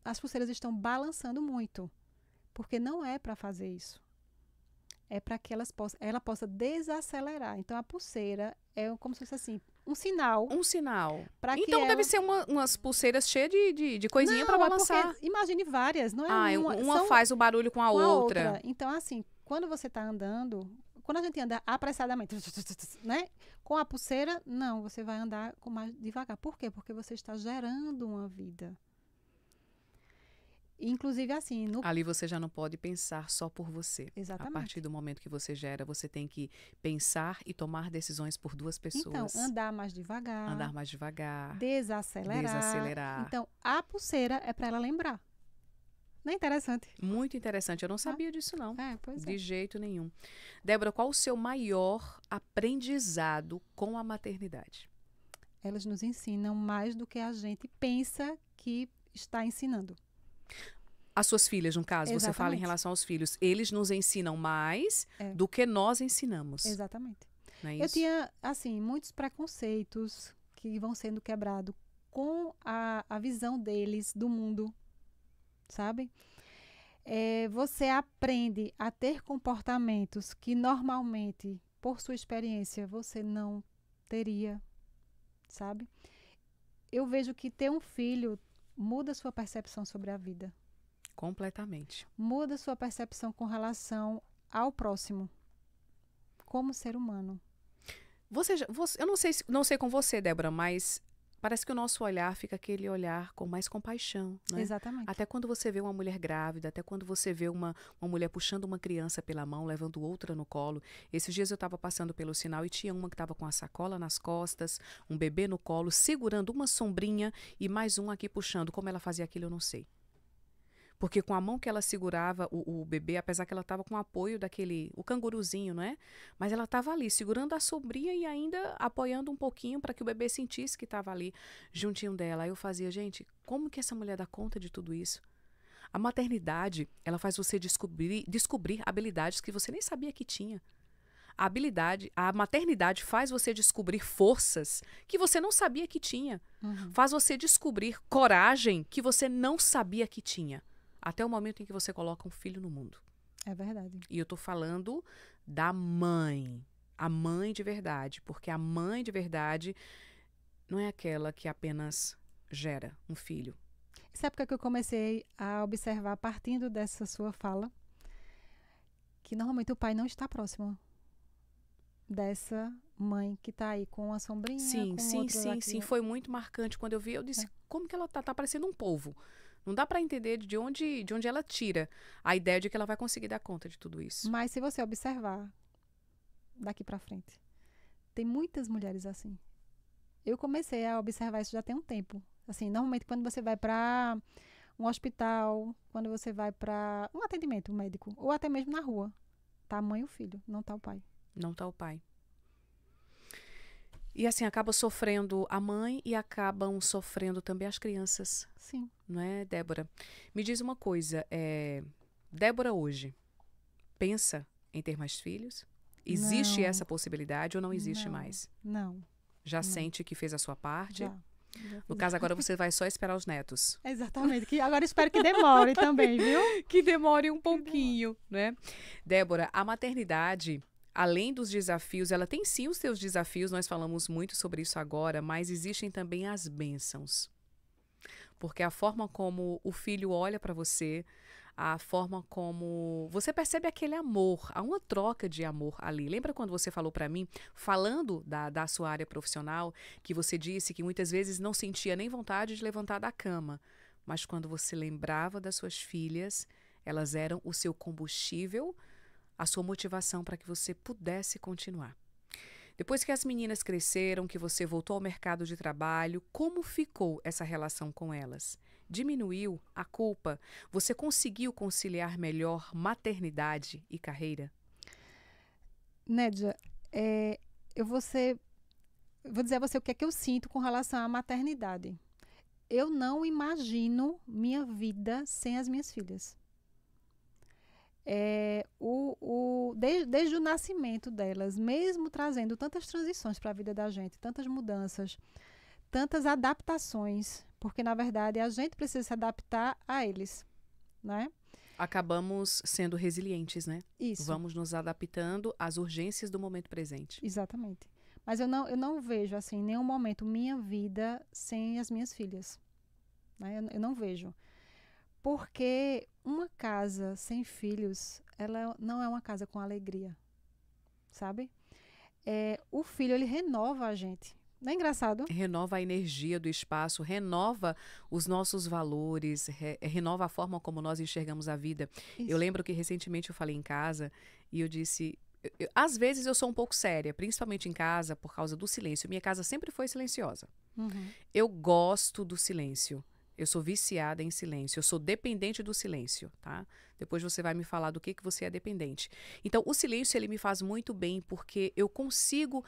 as pulseiras estão balançando muito. Porque não é para fazer isso. É para que ela possa desacelerar. Então, a pulseira é como se fosse assim, um sinal. Um sinal. Então, deve ser umas pulseiras cheias de coisinha para balançar. Imagine várias, não é uma faz o barulho com a outra. Então, assim, quando você está andando, quando a gente anda apressadamente, né? Com a pulseira, não, você vai andar mais devagar. Por quê? Porque você está gerando uma vida. Inclusive, assim... Ali você já não pode pensar só por você. Exatamente. A partir do momento que você gera, você tem que pensar e tomar decisões por duas pessoas. Então, andar mais devagar. Desacelerar. Então, a pulseira é para ela lembrar. Não é interessante? Muito interessante. Eu não sabia disso, não. Pois de jeito nenhum. Débora, qual o seu maior aprendizado com a maternidade? Elas nos ensinam mais do que a gente pensa que está ensinando. As suas filhas, no caso, Exatamente. Você fala em relação aos filhos. Eles nos ensinam mais do que nós ensinamos. Exatamente. Não é isso? Eu tinha, assim, muitos preconceitos que vão sendo quebrados com a visão deles do mundo, sabe? Você aprende a ter comportamentos que normalmente, por sua experiência, você não teria, sabe? Eu vejo que ter um filho muda sua percepção sobre a vida. Completamente. Muda sua percepção com relação ao próximo, como ser humano. Eu não sei com você, Débora, mas parece que o nosso olhar fica aquele olhar com mais compaixão, né? Exatamente. Até quando você vê uma mulher grávida, até quando você vê uma mulher puxando uma criança pela mão, levando outra no colo. Esses dias eu estava passando pelo sinal e tinha uma que estava com a sacola nas costas, um bebê no colo, segurando uma sombrinha e mais um aqui puxando. Como ela fazia aquilo, eu não sei. Porque com a mão que ela segurava o bebê, apesar que ela estava com o apoio o canguruzinho, não é? Mas ela estava ali, segurando a sombrinha e ainda apoiando um pouquinho para que o bebê sentisse que estava ali juntinho dela. Aí eu fazia, gente, como que essa mulher dá conta de tudo isso? A maternidade, ela faz você descobrir habilidades que você nem sabia que tinha. A maternidade faz você descobrir forças que você não sabia que tinha. Faz você descobrir coragem que você não sabia que tinha. Até o momento em que você coloca um filho no mundo. É verdade. E eu tô falando da mãe. A mãe de verdade. Porque a mãe de verdade não é aquela que apenas gera um filho. Sabe por que eu comecei a observar, partindo dessa sua fala, que normalmente o pai não está próximo dessa mãe que está aí com a sombrinha, Sim, com sim, outro sim, aqui. sim. Foi muito marcante. Quando eu vi, eu disse, como que ela tá parecendo um polvo? Não dá para entender de onde ela tira a ideia de que ela vai conseguir dar conta de tudo isso. Mas se você observar daqui para frente, tem muitas mulheres assim. Eu comecei a observar isso já tem um tempo. Assim, normalmente quando você vai para um hospital, quando você vai para um atendimento médico, ou até mesmo na rua, tá a mãe e o filho, não tá o pai. Não tá o pai. E assim, acaba sofrendo a mãe e acabam sofrendo também as crianças. Sim. Não é, Débora? Me diz uma coisa, Débora hoje pensa em ter mais filhos? Existe Não. essa possibilidade ou não existe Não. mais? Não. Já sente que fez a sua parte? Já. No caso, agora você vai só esperar os netos. Exatamente. Que agora espero que demore também, viu? Que demore um pouquinho, né? Débora, a maternidade, além dos desafios, ela tem sim os seus desafios, nós falamos muito sobre isso agora, mas existem também as bênçãos. Porque a forma como o filho olha para você, a forma como você percebe aquele amor, há uma troca de amor ali. Lembra quando você falou para mim, falando da sua área profissional, que você disse que muitas vezes não sentia nem vontade de levantar da cama, mas quando você lembrava das suas filhas, elas eram o seu combustível, a sua motivação para que você pudesse continuar. Depois que as meninas cresceram, que você voltou ao mercado de trabalho, como ficou essa relação com elas? Diminuiu a culpa? Você conseguiu conciliar melhor maternidade e carreira? Nédia, eu vou dizer a você o que é que eu sinto com relação à maternidade. Eu não imagino minha vida sem as minhas filhas. Desde o nascimento delas, mesmo trazendo tantas transições para a vida da gente, tantas mudanças, tantas adaptações, porque na verdade a gente precisa se adaptar a eles, né? Acabamos sendo resilientes, né? Isso. Vamos nos adaptando às urgências do momento presente. Exatamente. Mas eu não vejo assim em nenhum momento minha vida sem as minhas filhas, né? Eu não vejo. Porque uma casa sem filhos, ela não é uma casa com alegria, sabe? O filho, ele renova a gente. Não é engraçado? Renova a energia do espaço, renova os nossos valores, renova a forma como nós enxergamos a vida. Isso. Eu lembro que recentemente eu falei em casa e eu disse... às vezes eu sou um pouco séria, principalmente em casa, por causa do silêncio. Minha casa sempre foi silenciosa. Uhum. Eu gosto do silêncio. Eu sou viciada em silêncio. Eu sou dependente do silêncio, tá? Depois você vai me falar do que você é dependente. Então, o silêncio, ele me faz muito bem porque eu consigo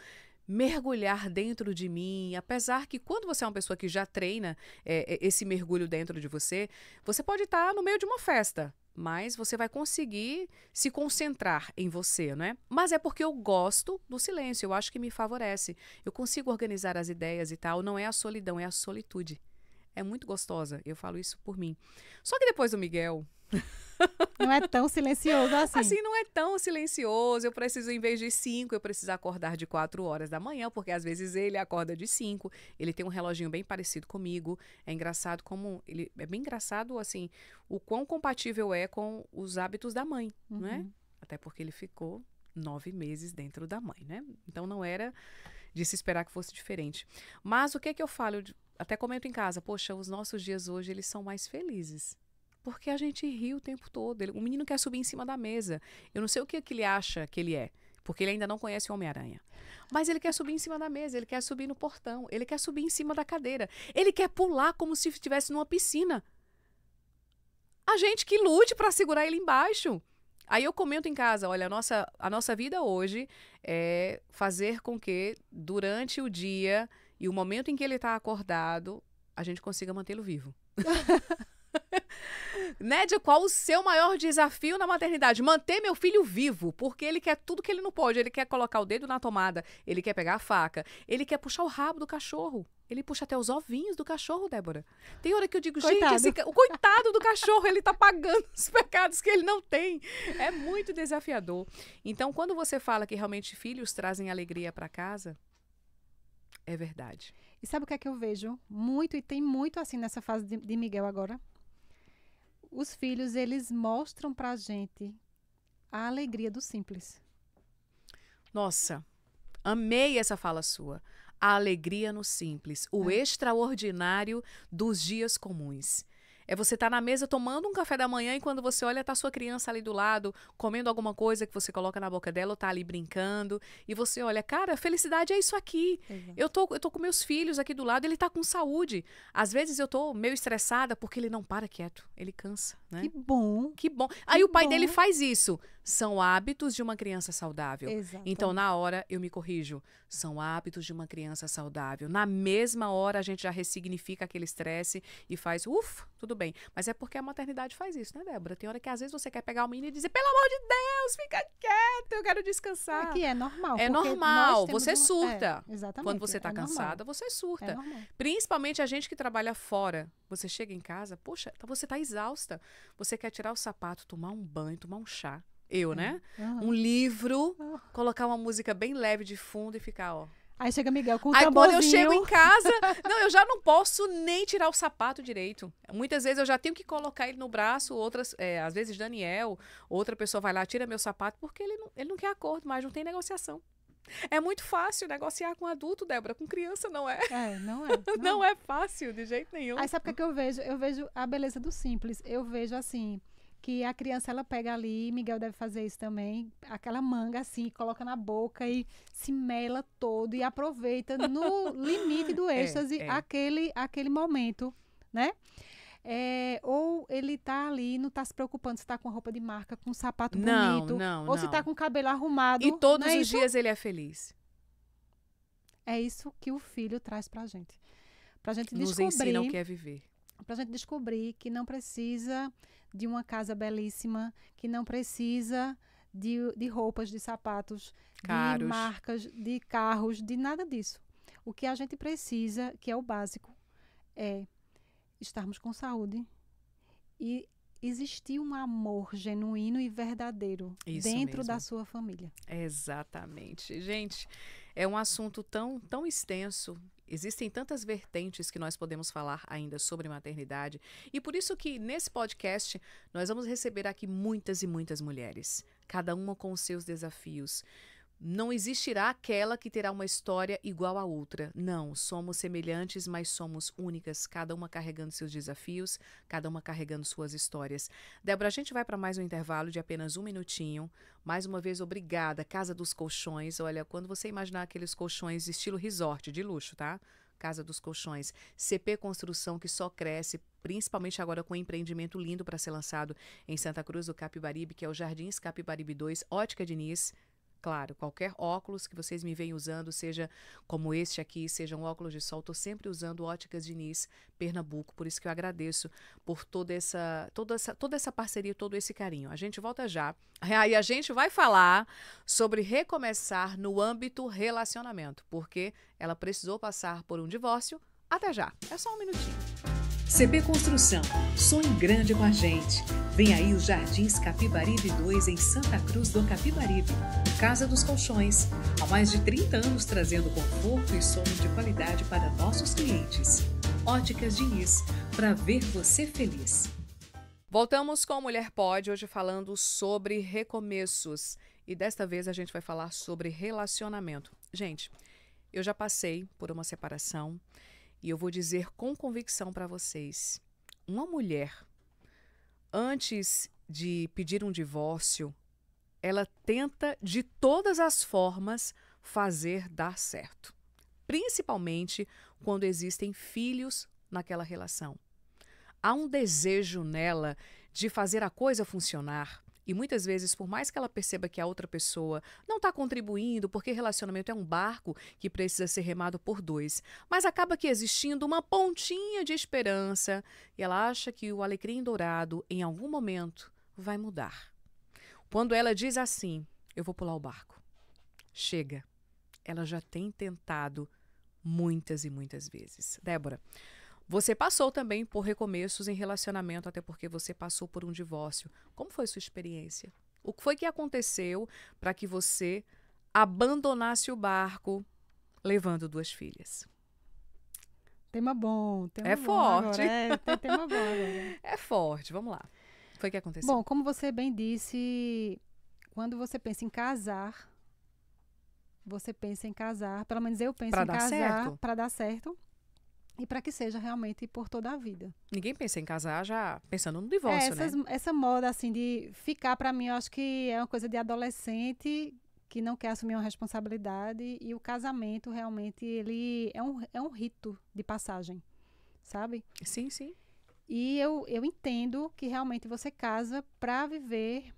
mergulhar dentro de mim, apesar que quando você é uma pessoa que já treina esse mergulho dentro de você, você pode estar no meio de uma festa, mas você vai conseguir se concentrar em você, né? Mas é porque eu gosto do silêncio, eu acho que me favorece. Eu consigo organizar as ideias e tal, não é a solidão, é a solitude. É muito gostosa, eu falo isso por mim. Só que depois do Miguel... Não é tão silencioso assim. Assim, não é tão silencioso. Eu preciso, em vez de 5, eu preciso acordar de 4 horas da manhã, porque às vezes ele acorda de 5. Ele tem um reloginho bem parecido comigo. É engraçado como... é bem engraçado, assim, o quão compatível é com os hábitos da mãe, não é? Até porque ele ficou 9 meses dentro da mãe, né? Então não era de se esperar que fosse diferente. Mas o que é que eu falo? Até comento em casa, poxa, os nossos dias hoje, eles são mais felizes. Porque a gente ri o tempo todo. O menino quer subir em cima da mesa. Eu não sei o que ele acha que ele é, porque ele ainda não conhece o Homem-Aranha. Mas ele quer subir em cima da mesa, ele quer subir no portão, ele quer subir em cima da cadeira. Ele quer pular como se estivesse numa piscina. A gente que lute para segurar ele embaixo. Aí eu comento em casa, olha, a nossa vida hoje é fazer com que durante o dia e o momento em que ele está acordado, a gente consiga mantê-lo vivo. Nédia, qual o seu maior desafio na maternidade? Manter meu filho vivo, porque ele quer tudo que ele não pode. Ele quer colocar o dedo na tomada, ele quer pegar a faca, ele quer puxar o rabo do cachorro. Ele puxa até os ovinhos do cachorro, Débora. Tem hora que eu digo, Coitado. gente, o coitado do cachorro, ele tá pagando os pecados que ele não tem. É muito desafiador. Então, quando você fala que realmente filhos trazem alegria para casa, é verdade. E sabe o que é que eu vejo? Muito, e tem muito assim nessa fase de Miguel agora. Os filhos, eles mostram pra gente a alegria do simples. Nossa, amei essa fala sua. A alegria no simples, o extraordinário dos dias comuns. É você estar na mesa tomando um café da manhã e quando você olha, tá sua criança ali do lado, comendo alguma coisa que você coloca na boca dela ou tá ali brincando. E você olha, cara, felicidade é isso aqui. Exato. Eu tô com meus filhos aqui do lado, ele tá com saúde. Às vezes eu tô meio estressada porque ele não para quieto, ele cansa, né? Que bom. Que bom. Aí o pai bom. dele faz isso. São hábitos de uma criança saudável. Exato. Então, na hora, eu me corrijo. São hábitos de uma criança saudável. Na mesma hora, a gente já ressignifica aquele estresse e faz, tudo bem. Mas é porque a maternidade faz isso, né, Débora? Tem hora que às vezes você quer pegar o menino e dizer, pelo amor de Deus, fica quieto, eu quero descansar. É que é normal. É porque normal, nós temos você surta. exatamente. Quando você tá é normal. cansada, você surta. É normal. Principalmente a gente que trabalha fora. Você chega em casa, poxa, você tá exausta. Você quer tirar o sapato, tomar um banho, tomar um chá. Eu, né? Uhum. Um livro, colocar uma música bem leve de fundo e ficar, ó. Aí chega Miguel com um Aí quando eu tamborzinho. chego em casa, não, eu já não posso nem tirar o sapato direito. Muitas vezes eu já tenho que colocar ele no braço, outras, às vezes Daniel, outra pessoa vai lá, tira meu sapato, porque ele não quer acordo, mas não tem negociação. É muito fácil negociar com adulto, Débora, com criança não é. Não é. Não é fácil, de jeito nenhum. Aí sabe o que eu vejo? Eu vejo a beleza do simples. Eu vejo assim, que a criança ela pega ali, Miguel deve fazer isso também, aquela manga assim, coloca na boca e se mela todo e aproveita no limite do êxtase aquele momento, né? Ou ele tá ali, não tá se preocupando se tá com roupa de marca, com um sapato bonito, ou se tá com o cabelo arrumado. E todos não é os isso? dias ele é feliz. É isso que o filho traz pra gente. Pra gente Nos descobrir. ensina o que é viver. Pra gente descobrir que não precisa de uma casa belíssima, que não precisa de roupas, de sapatos, Caros. de marcas, de carros, de nada disso. O que a gente precisa, que é o básico, é estarmos com saúde e existir um amor genuíno e verdadeiro Isso dentro mesmo. da sua família. Exatamente. Gente, é um assunto tão extenso. Existem tantas vertentes que nós podemos falar ainda sobre maternidade. E por isso que nesse podcast nós vamos receber aqui muitas e muitas mulheres, cada uma com os seus desafios. Não existirá aquela que terá uma história igual à outra. Não, somos semelhantes, mas somos únicas, cada uma carregando seus desafios, cada uma carregando suas histórias. Débora, a gente vai para mais um intervalo de apenas 1 minutinho. Mais uma vez, obrigada, Casa dos Colchões. Olha, quando você imaginar aqueles colchões estilo resort, de luxo, tá? Casa dos Colchões. CP Construção, que só cresce, principalmente agora com um empreendimento lindo para ser lançado em Santa Cruz do Capibaribe, que é o Jardins Capibaribe 2, Ótica Diniz. Claro, qualquer óculos que vocês me venham usando, seja como este aqui, seja um óculos de sol, estou sempre usando Óticas Diniz, Pernambuco. Por isso que eu agradeço por toda essa parceria, todo esse carinho. A gente volta já. Aí a gente vai falar sobre recomeçar no âmbito relacionamento, porque ela precisou passar por um divórcio. Até já. É só 1 minutinho. CP Construção, sonhe grande com a gente. Vem aí os Jardins Capibaribe 2 em Santa Cruz do Capibaribe. Casa dos Colchões, há mais de 30 anos trazendo conforto e sono de qualidade para nossos clientes. Óticas Diniz, para ver você feliz. Voltamos com Mulher Pode, hoje falando sobre recomeços. E desta vez a gente vai falar sobre relacionamento. Gente, eu já passei por uma separação. E eu vou dizer com convicção para vocês, uma mulher, antes de pedir um divórcio, ela tenta de todas as formas fazer dar certo. Principalmente quando existem filhos naquela relação. Há um desejo nela de fazer a coisa funcionar, E muitas vezes, por mais que ela perceba que a outra pessoa não está contribuindo, porque relacionamento é um barco que precisa ser remado por dois, mas acaba que existindo uma pontinha de esperança e ela acha que o alecrim dourado, em algum momento, vai mudar. Quando ela diz assim, eu vou pular o barco, chega, ela já tem tentado muitas e muitas vezes. Débora, você passou também por recomeços em relacionamento, até porque você passou por um divórcio. Como foi sua experiência? O que foi que aconteceu para que você abandonasse o barco levando 2 filhas? Tema bom, tema É bom forte. agora. Tem tema bom agora. É forte, vamos lá. O que foi que aconteceu? Bom, como você bem disse, quando você pensa em casar, você pensa em casar, pelo menos eu penso Pra em dar casar certo? para dar certo e para que seja realmente por toda a vida. Ninguém pensa em casar já pensando no divórcio, né? Essa moda assim de ficar, para mim, eu acho que é uma coisa de adolescente que não quer assumir uma responsabilidade, e o casamento realmente ele é um rito de passagem, sabe? Sim, sim. E eu entendo que realmente você casa para viver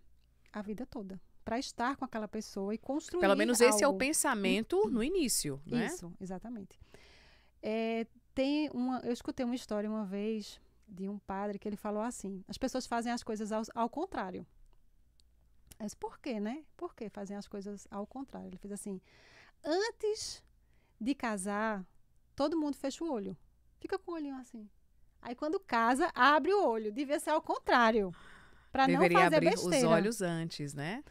a vida toda, para estar com aquela pessoa e construir Pelo menos esse é o algo. pensamento no início, né? Isso, exatamente. Eu escutei uma história uma vez de um padre que ele falou assim: as pessoas fazem as coisas ao contrário. Mas por quê, né? Por que fazem as coisas ao contrário? Ele fez assim: antes de casar, todo mundo fecha o olho. Fica com o olhinho assim. Aí quando casa, abre o olho. Devia ser ao contrário. Para não Deveria fazer abrir besteira. os olhos antes, né?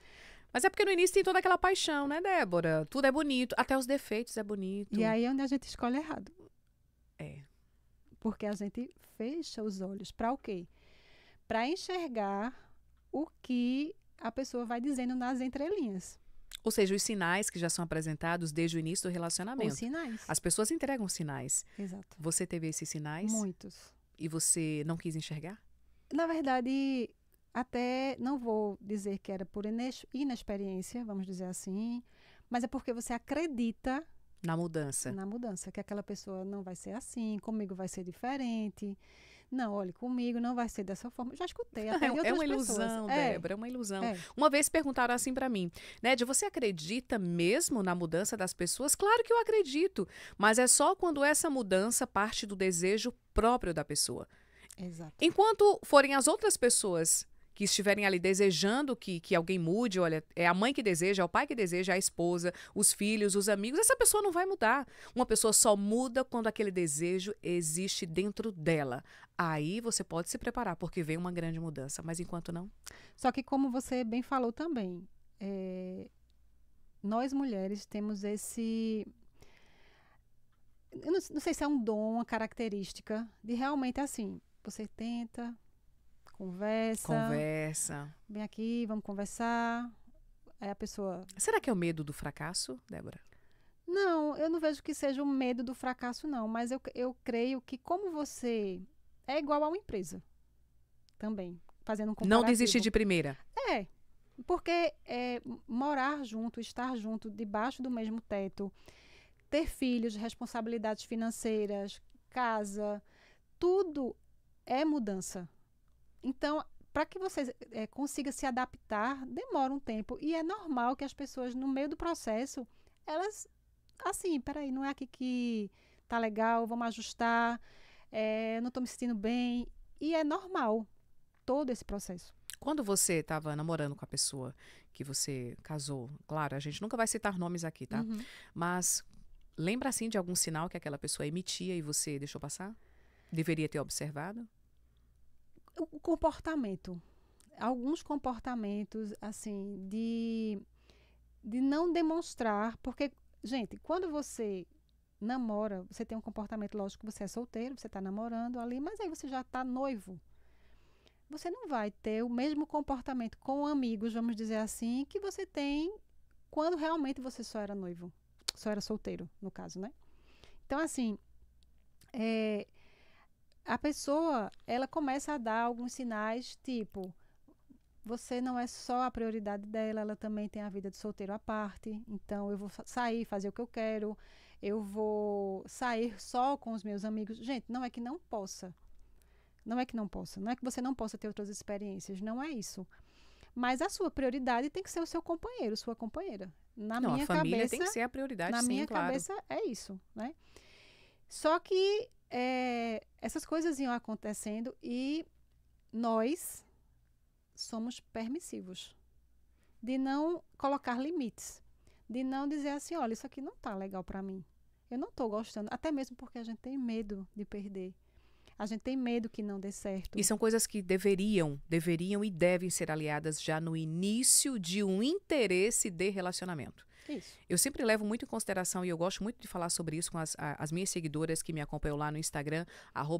Mas é porque no início tem toda aquela paixão, né, Débora? Tudo é bonito, até os defeitos é bonito. E aí é onde a gente escolhe errado. É. Porque a gente fecha os olhos. Para o quê? Para enxergar o que a pessoa vai dizendo nas entrelinhas. Ou seja, os sinais que já são apresentados desde o início do relacionamento. Os sinais. As pessoas entregam sinais. Exato. Você teve esses sinais? Muitos. E você não quis enxergar? Na verdade, até não vou dizer que era por inexperiência, vamos dizer assim, mas é porque você acredita Na mudança. na mudança, que aquela pessoa não vai ser assim, comigo vai ser diferente. Não, olha, comigo não vai ser dessa forma. Eu já escutei até de outras É uma pessoas. ilusão, Débora, é uma ilusão. É. Uma vez perguntaram assim pra mim, Nédia, você acredita mesmo na mudança das pessoas? Claro que eu acredito, mas é só quando essa mudança parte do desejo próprio da pessoa. Exato. Enquanto forem as outras pessoas que estiverem ali desejando que alguém mude, olha, é a mãe que deseja, é o pai que deseja, é a esposa, os filhos, os amigos, essa pessoa não vai mudar. Uma pessoa só muda quando aquele desejo existe dentro dela. Aí você pode se preparar, porque vem uma grande mudança, mas enquanto não. Só que como você bem falou também, nós mulheres temos esse... Eu não sei se é um dom, uma característica de realmente assim, você tenta, conversa, vem aqui, vamos conversar. Aí a pessoa... Será que é o medo do fracasso, Débora? Não, eu não vejo que seja o medo do fracasso, não. Mas eu creio que como você é igual a uma empresa também, fazendo um comparativo. Não desistir de primeira. Porque morar junto, estar junto, debaixo do mesmo teto, ter filhos, responsabilidades financeiras, casa, tudo é mudança. Então, para que você consiga se adaptar, demora um tempo. E é normal que as pessoas, no meio do processo, elas, assim, peraí, não é aqui que tá legal, vamos ajustar, não estou me sentindo bem. E é normal todo esse processo. Quando você estava namorando com a pessoa que você casou, claro, a gente nunca vai citar nomes aqui, tá? Uhum. Mas lembra, assim, de algum sinal que aquela pessoa emitia e você deixou passar? Deveria ter observado? O comportamento. Alguns comportamentos, assim, de não demonstrar. Porque, gente, quando você namora, você tem um comportamento, lógico que você é solteiro, você está namorando ali, mas aí você já está noivo. Você não vai ter o mesmo comportamento com amigos, vamos dizer assim, que você tem quando realmente você só era noivo. Só era solteiro, no caso, né? Então, assim, a pessoa, ela começa a dar alguns sinais, tipo, você não é só a prioridade dela, ela também tem a vida de solteiro à parte, então eu vou sair, fazer o que eu quero, eu vou sair só com os meus amigos. Gente, não é que não possa. Não é que não possa. Não é que você não possa ter outras experiências. Não é isso. Mas a sua prioridade tem que ser o seu companheiro, sua companheira. Na Não, minha a família cabeça, tem que ser a prioridade, na sim, minha claro. cabeça é isso, né? Só que essas coisas iam acontecendo e nós somos permissivos. De não colocar limites. De não dizer assim, olha, isso aqui não tá legal para mim. Eu não tô gostando. Até mesmo porque a gente tem medo de perder. A gente tem medo que não dê certo. E são coisas que deveriam e devem ser aliadas já no início de um interesse de relacionamento. Isso. Eu sempre levo muito em consideração, e eu gosto muito de falar sobre isso com as minhas seguidoras que me acompanham lá no Instagram,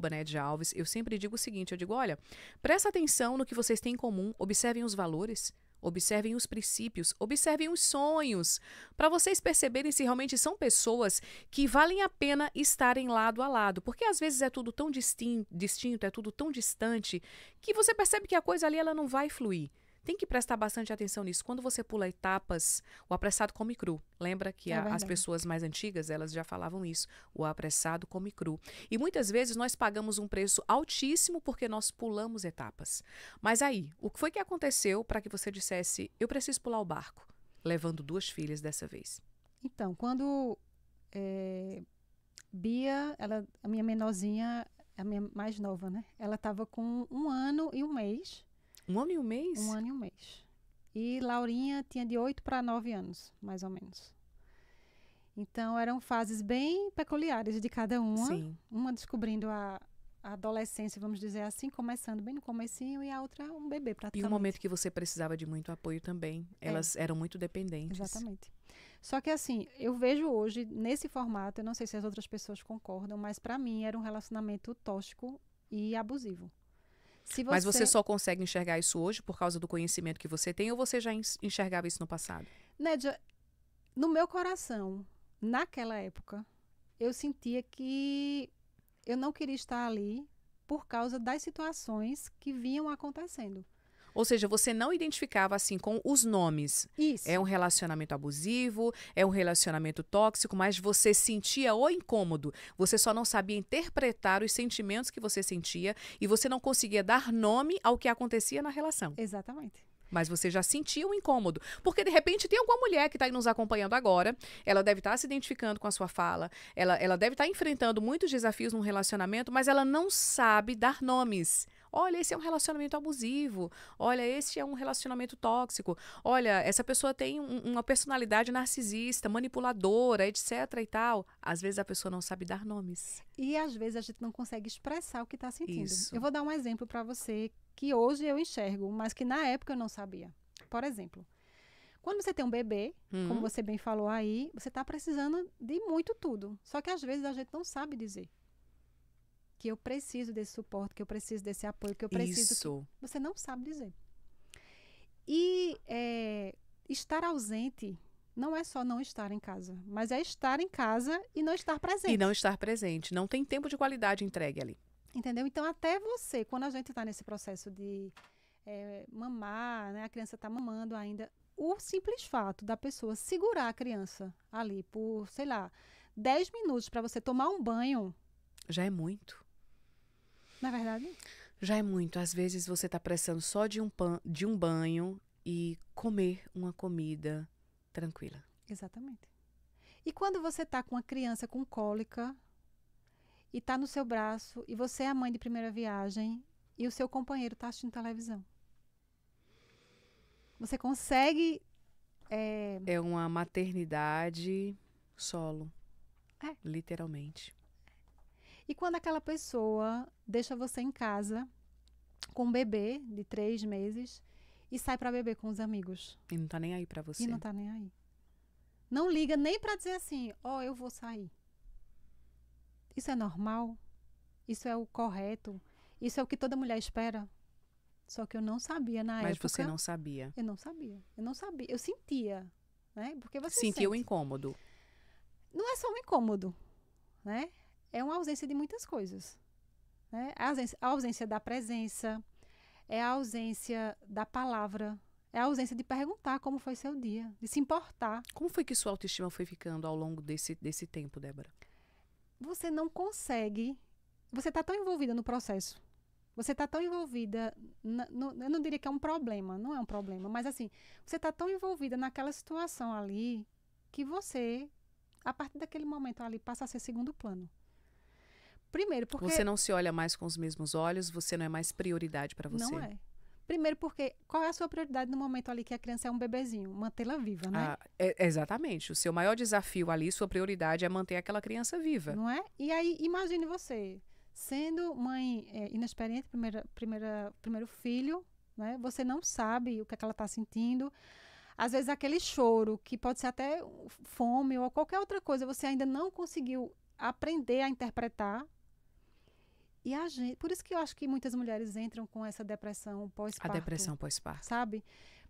@NedjaAlves. Eu sempre digo o seguinte, eu digo, olha, presta atenção no que vocês têm em comum, observem os valores, observem os princípios, observem os sonhos, para vocês perceberem se realmente são pessoas que valem a pena estarem lado a lado. Porque às vezes é tudo tão distinto, é tudo tão distante, que você percebe que a coisa ali ela não vai fluir. Tem que prestar bastante atenção nisso. Quando você pula etapas, o apressado come cru. Lembra que as pessoas mais antigas, elas já falavam isso. O apressado come cru. E muitas vezes nós pagamos um preço altíssimo porque nós pulamos etapas. Mas aí, o que foi que aconteceu para que você dissesse, eu preciso pular o barco, levando 2 filhas dessa vez? Então, quando Bia, a minha menorzinha, a minha mais nova, né? Ela estava com 1 ano e 1 mês. 1 ano e 1 mês? 1 ano e 1 mês. E Laurinha tinha de 8 para 9 anos, mais ou menos. Então, eram fases bem peculiares de cada uma. Sim. Uma descobrindo a adolescência, vamos dizer assim, começando bem no comecinho, e a outra um bebê, praticamente. E um momento que você precisava de muito apoio também. Elas eram muito dependentes. Exatamente. Só que assim, eu vejo hoje, nesse formato, eu não sei se as outras pessoas concordam, mas para mim era um relacionamento tóxico e abusivo. Mas você só consegue enxergar isso hoje por causa do conhecimento que você tem ou você já enxergava isso no passado? Nédia, no meu coração, naquela época, eu sentia que eu não queria estar ali por causa das situações que vinham acontecendo. Ou seja, você não identificava assim com os nomes. Isso. É um relacionamento abusivo, é um relacionamento tóxico, mas você sentia o incômodo. Você só não sabia interpretar os sentimentos que você sentia e você não conseguia dar nome ao que acontecia na relação. Exatamente. Mas você já sentia um incômodo. Porque, de repente, tem alguma mulher que está aí nos acompanhando agora, ela deve estar se identificando com a sua fala, ela deve estar enfrentando muitos desafios num relacionamento, mas ela não sabe dar nomes. Olha, esse é um relacionamento abusivo. Olha, esse é um relacionamento tóxico. Olha, essa pessoa tem uma personalidade narcisista, manipuladora, etc. e tal. Às vezes a pessoa não sabe dar nomes. E às vezes a gente não consegue expressar o que está sentindo. Isso. Eu vou dar um exemplo para você que hoje eu enxergo, mas que na época eu não sabia. Por exemplo, quando você tem um bebê, como você bem falou aí, você está precisando de muito tudo. Só que às vezes a gente não sabe dizer que eu preciso desse suporte, que eu preciso desse apoio, que eu preciso... Isso. Você não sabe dizer. E estar ausente não é só não estar em casa, mas é estar em casa e não estar presente. E não estar presente. Não tem tempo de qualidade entregue ali. Entendeu? Então, até você, quando a gente está nesse processo de mamar, né, a criança está mamando ainda, o simples fato da pessoa segurar a criança ali por, sei lá, 10 minutos para você tomar um banho... Já é muito. Não é verdade? Já é muito. Às vezes você está precisando só de um banho e comer uma comida tranquila. Exatamente. E quando você está com uma criança com cólica e está no seu braço e você é a mãe de primeira viagem e o seu companheiro está assistindo televisão. Você consegue... É uma maternidade solo. Literalmente. E quando aquela pessoa deixa você em casa com um bebê de 3 meses e sai para beber com os amigos. E não tá nem aí para você. E não tá nem aí. Não liga nem para dizer assim, eu vou sair. Isso é normal? Isso é o correto? Isso é o que toda mulher espera? Só que eu não sabia na época. Mas você não sabia. Eu não sabia. Eu não sabia. Eu sentia, né? Porque você sentia o sente. incômodo. Não é só um incômodo, né? É uma ausência de muitas coisas. Né? A ausência da presença, é a ausência da palavra, é a ausência de perguntar como foi seu dia, de se importar. Como foi que sua autoestima foi ficando ao longo desse tempo, Débora? Você não consegue, você está tão envolvida no processo, Você está tão envolvida, eu não diria que é um problema, não é um problema, mas assim, você está tão envolvida naquela situação ali que você, a partir daquele momento ali, passa a ser segundo plano. Primeiro, porque... Você não se olha mais com os mesmos olhos, você não é mais prioridade para você. Não é. Primeiro porque, qual é a sua prioridade no momento ali que a criança é um bebezinho? Mantê-la viva, né? Exatamente. O seu maior desafio ali, sua prioridade é manter aquela criança viva. Não é? E aí, imagine você, sendo mãe inexperiente, primeiro filho, né? Você não sabe o que é que ela está sentindo. Às vezes aquele choro, que pode ser até fome ou qualquer outra coisa, você ainda não conseguiu aprender a interpretar. E a gente, por isso que eu acho que muitas mulheres entram com essa depressão pós-parto. A depressão pós-parto. Sabe?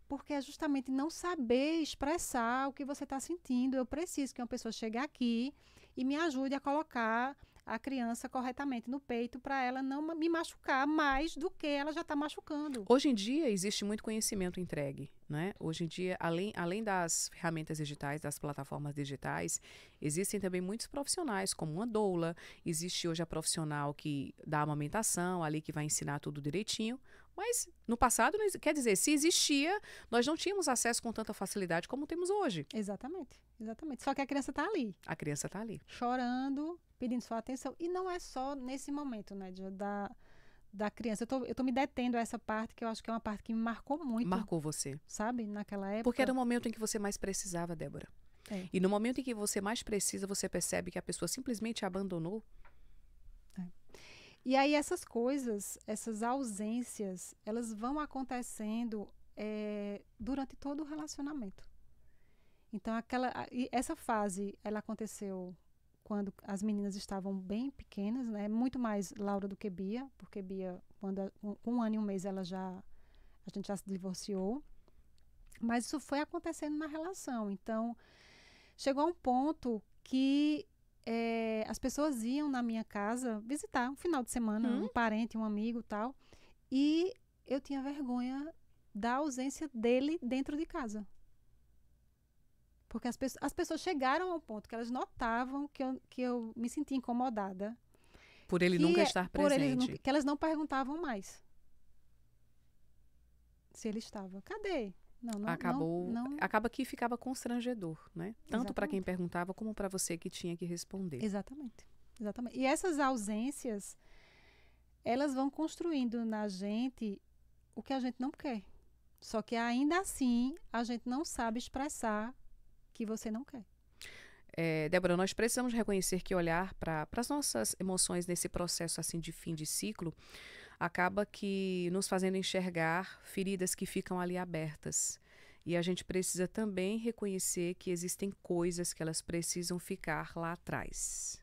Porque é justamente não saber expressar o que você está sentindo. Eu preciso que uma pessoa chegue aqui e me ajude a colocar a criança corretamente no peito para ela não me machucar mais do que ela já está machucando. Hoje em dia existe muito conhecimento entregue, né? Hoje em dia, além das ferramentas digitais, das plataformas digitais, existem também muitos profissionais, como uma doula. Existe hoje a profissional que dá amamentação, ali que vai ensinar tudo direitinho. Mas no passado, quer dizer, se existia, nós não tínhamos acesso com tanta facilidade como temos hoje. Exatamente, exatamente. Só que a criança está ali. A criança está ali. Chorando, pedindo sua atenção. E não é só nesse momento, né, da criança. Eu tô me detendo a essa parte, que eu acho que é uma parte que me marcou muito. Marcou você. Sabe, naquela época. Porque era o momento em que você mais precisava, Débora. É. E no momento em que você mais precisa, você percebe que a pessoa simplesmente abandonou. E aí essas coisas, essas ausências, elas vão acontecendo durante todo o relacionamento. Então, essa fase, ela aconteceu quando as meninas estavam bem pequenas, né? Muito mais Laura do que Bia, porque Bia, com 1 ano e 1 mês, a gente já se divorciou. Mas isso foi acontecendo na relação. Então, chegou a um ponto que as pessoas iam na minha casa visitar um final de semana, um parente, um amigo e tal. E eu tinha vergonha da ausência dele dentro de casa. Porque as pessoas chegaram ao ponto que elas notavam que eu me sentia incomodada. Por ele nunca estar presente. Que elas não perguntavam mais se ele estava. Cadê? Acaba que ficava constrangedor, né? Tanto para quem perguntava como para você que tinha que responder. Exatamente. Exatamente. E essas ausências, elas vão construindo na gente o que a gente não quer. Só que ainda assim, a gente não sabe expressar que você não quer. Débora, nós precisamos reconhecer que olhar para as nossas emoções nesse processo assim de fim de ciclo acaba que nos fazendo enxergar feridas que ficam ali abertas. E a gente precisa também reconhecer que existem coisas que elas precisam ficar lá atrás.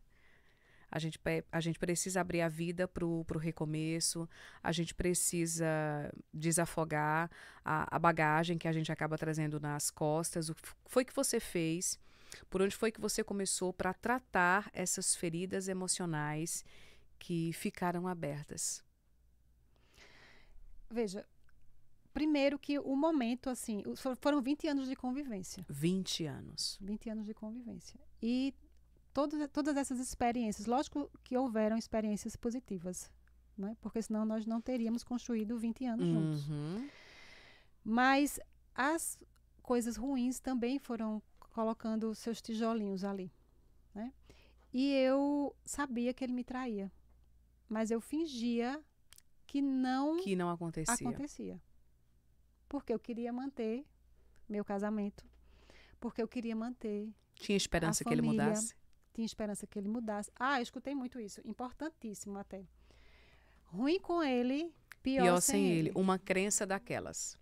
A gente precisa abrir a vida para o recomeço, a gente precisa desafogar a bagagem que a gente acaba trazendo nas costas. O que foi que você fez? Por onde foi que você começou para tratar essas feridas emocionais que ficaram abertas? Veja, primeiro que o momento, assim, foram 20 anos de convivência. 20 anos. 20 anos de convivência. E todas essas experiências, lógico que houveram experiências positivas, né? Porque senão nós não teríamos construído 20 anos juntos. Mas as coisas ruins também foram colocando seus tijolinhos ali, né? E eu sabia que ele me traía, mas eu fingia que não acontecia. Porque eu queria manter meu casamento, porque eu queria manter Tinha esperança que ele mudasse? Tinha esperança que ele mudasse. Eu escutei muito isso, importantíssimo até. Ruim com ele, pior sem ele. Uma crença daquelas.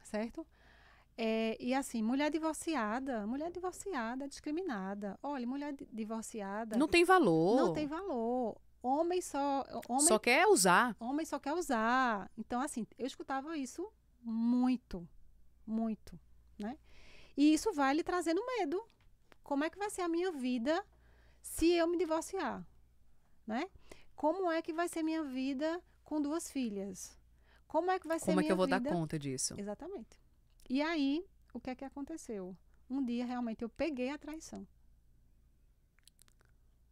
Certo? E assim, mulher divorciada é discriminada. Olha, mulher divorciada... Não tem valor. Não tem valor. Homem só quer usar. Homem só quer usar. Então, assim, eu escutava isso muito, muito, né? E isso vai lhe trazendo medo. Como é que vai ser a minha vida se eu me divorciar, né? Como é que vai ser minha vida com 2 filhas? Como é que vai ser minha vida? Como é que eu vou dar conta disso? Exatamente. E aí, o que é que aconteceu? Um dia, realmente, eu peguei a traição.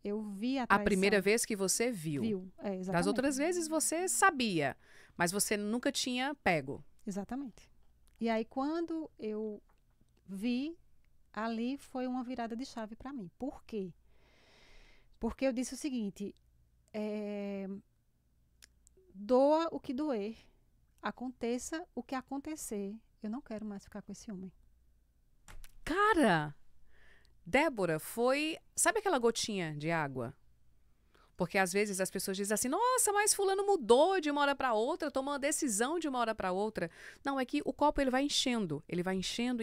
Eu vi a A traição. primeira vez que você viu. Exatamente. Das outras vezes você sabia, mas você nunca tinha pego. Exatamente. E aí, quando eu vi, ali foi uma virada de chave para mim. Por quê? Porque eu disse o seguinte, doa o que doer, aconteça o que acontecer, eu não quero mais ficar com esse homem. Cara, Débora, foi... Sabe aquela gotinha de água? Porque às vezes as pessoas dizem assim, nossa, mas fulano mudou de uma hora para outra, tomou uma decisão de uma hora para outra. Não, é que o copo ele vai enchendo, enchendo,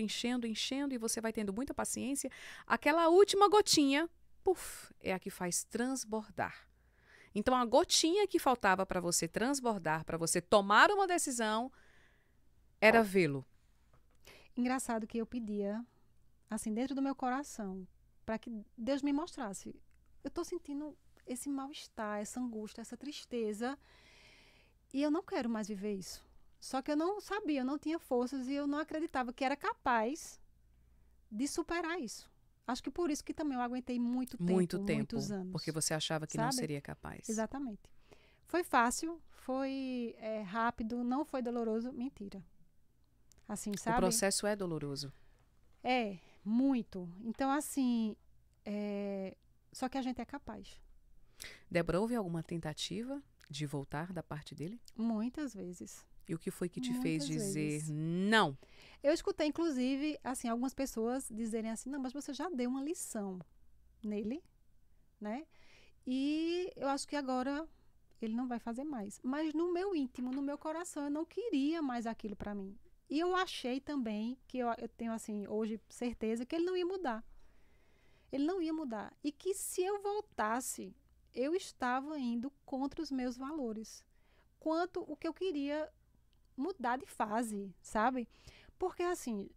e você vai tendo muita paciência. Aquela última gotinha, puf, é a que faz transbordar. Então a gotinha que faltava para você transbordar, para você tomar uma decisão, era vê-lo. Engraçado que eu pedia, assim, dentro do meu coração, para que Deus me mostrasse. Eu estou sentindo esse mal-estar, essa angústia, essa tristeza. E eu não quero mais viver isso. Só que eu não sabia, eu não tinha forças e eu não acreditava que era capaz de superar isso. Acho que por isso que também eu aguentei muito tempo, muitos anos. Porque você achava que não seria capaz. Exatamente. Foi fácil, foi rápido, não foi doloroso. Mentira. Assim, sabe? O processo é doloroso. É, muito. Então, assim, só que a gente é capaz. Débora, houve alguma tentativa de voltar da parte dele? Muitas vezes. E o que foi que te Muitas fez dizer vezes. não? Eu escutei, inclusive, assim, algumas pessoas dizerem assim, não, mas você já deu uma lição nele, né? E eu acho que agora ele não vai fazer mais. Mas no meu íntimo, no meu coração, eu não queria mais aquilo para mim. E eu achei também, que eu tenho, assim, hoje certeza, que ele não ia mudar. Ele não ia mudar. E que se eu voltasse, eu estava indo contra os meus valores. Quanto o que eu queria mudar de fase, sabe? Porque, assim,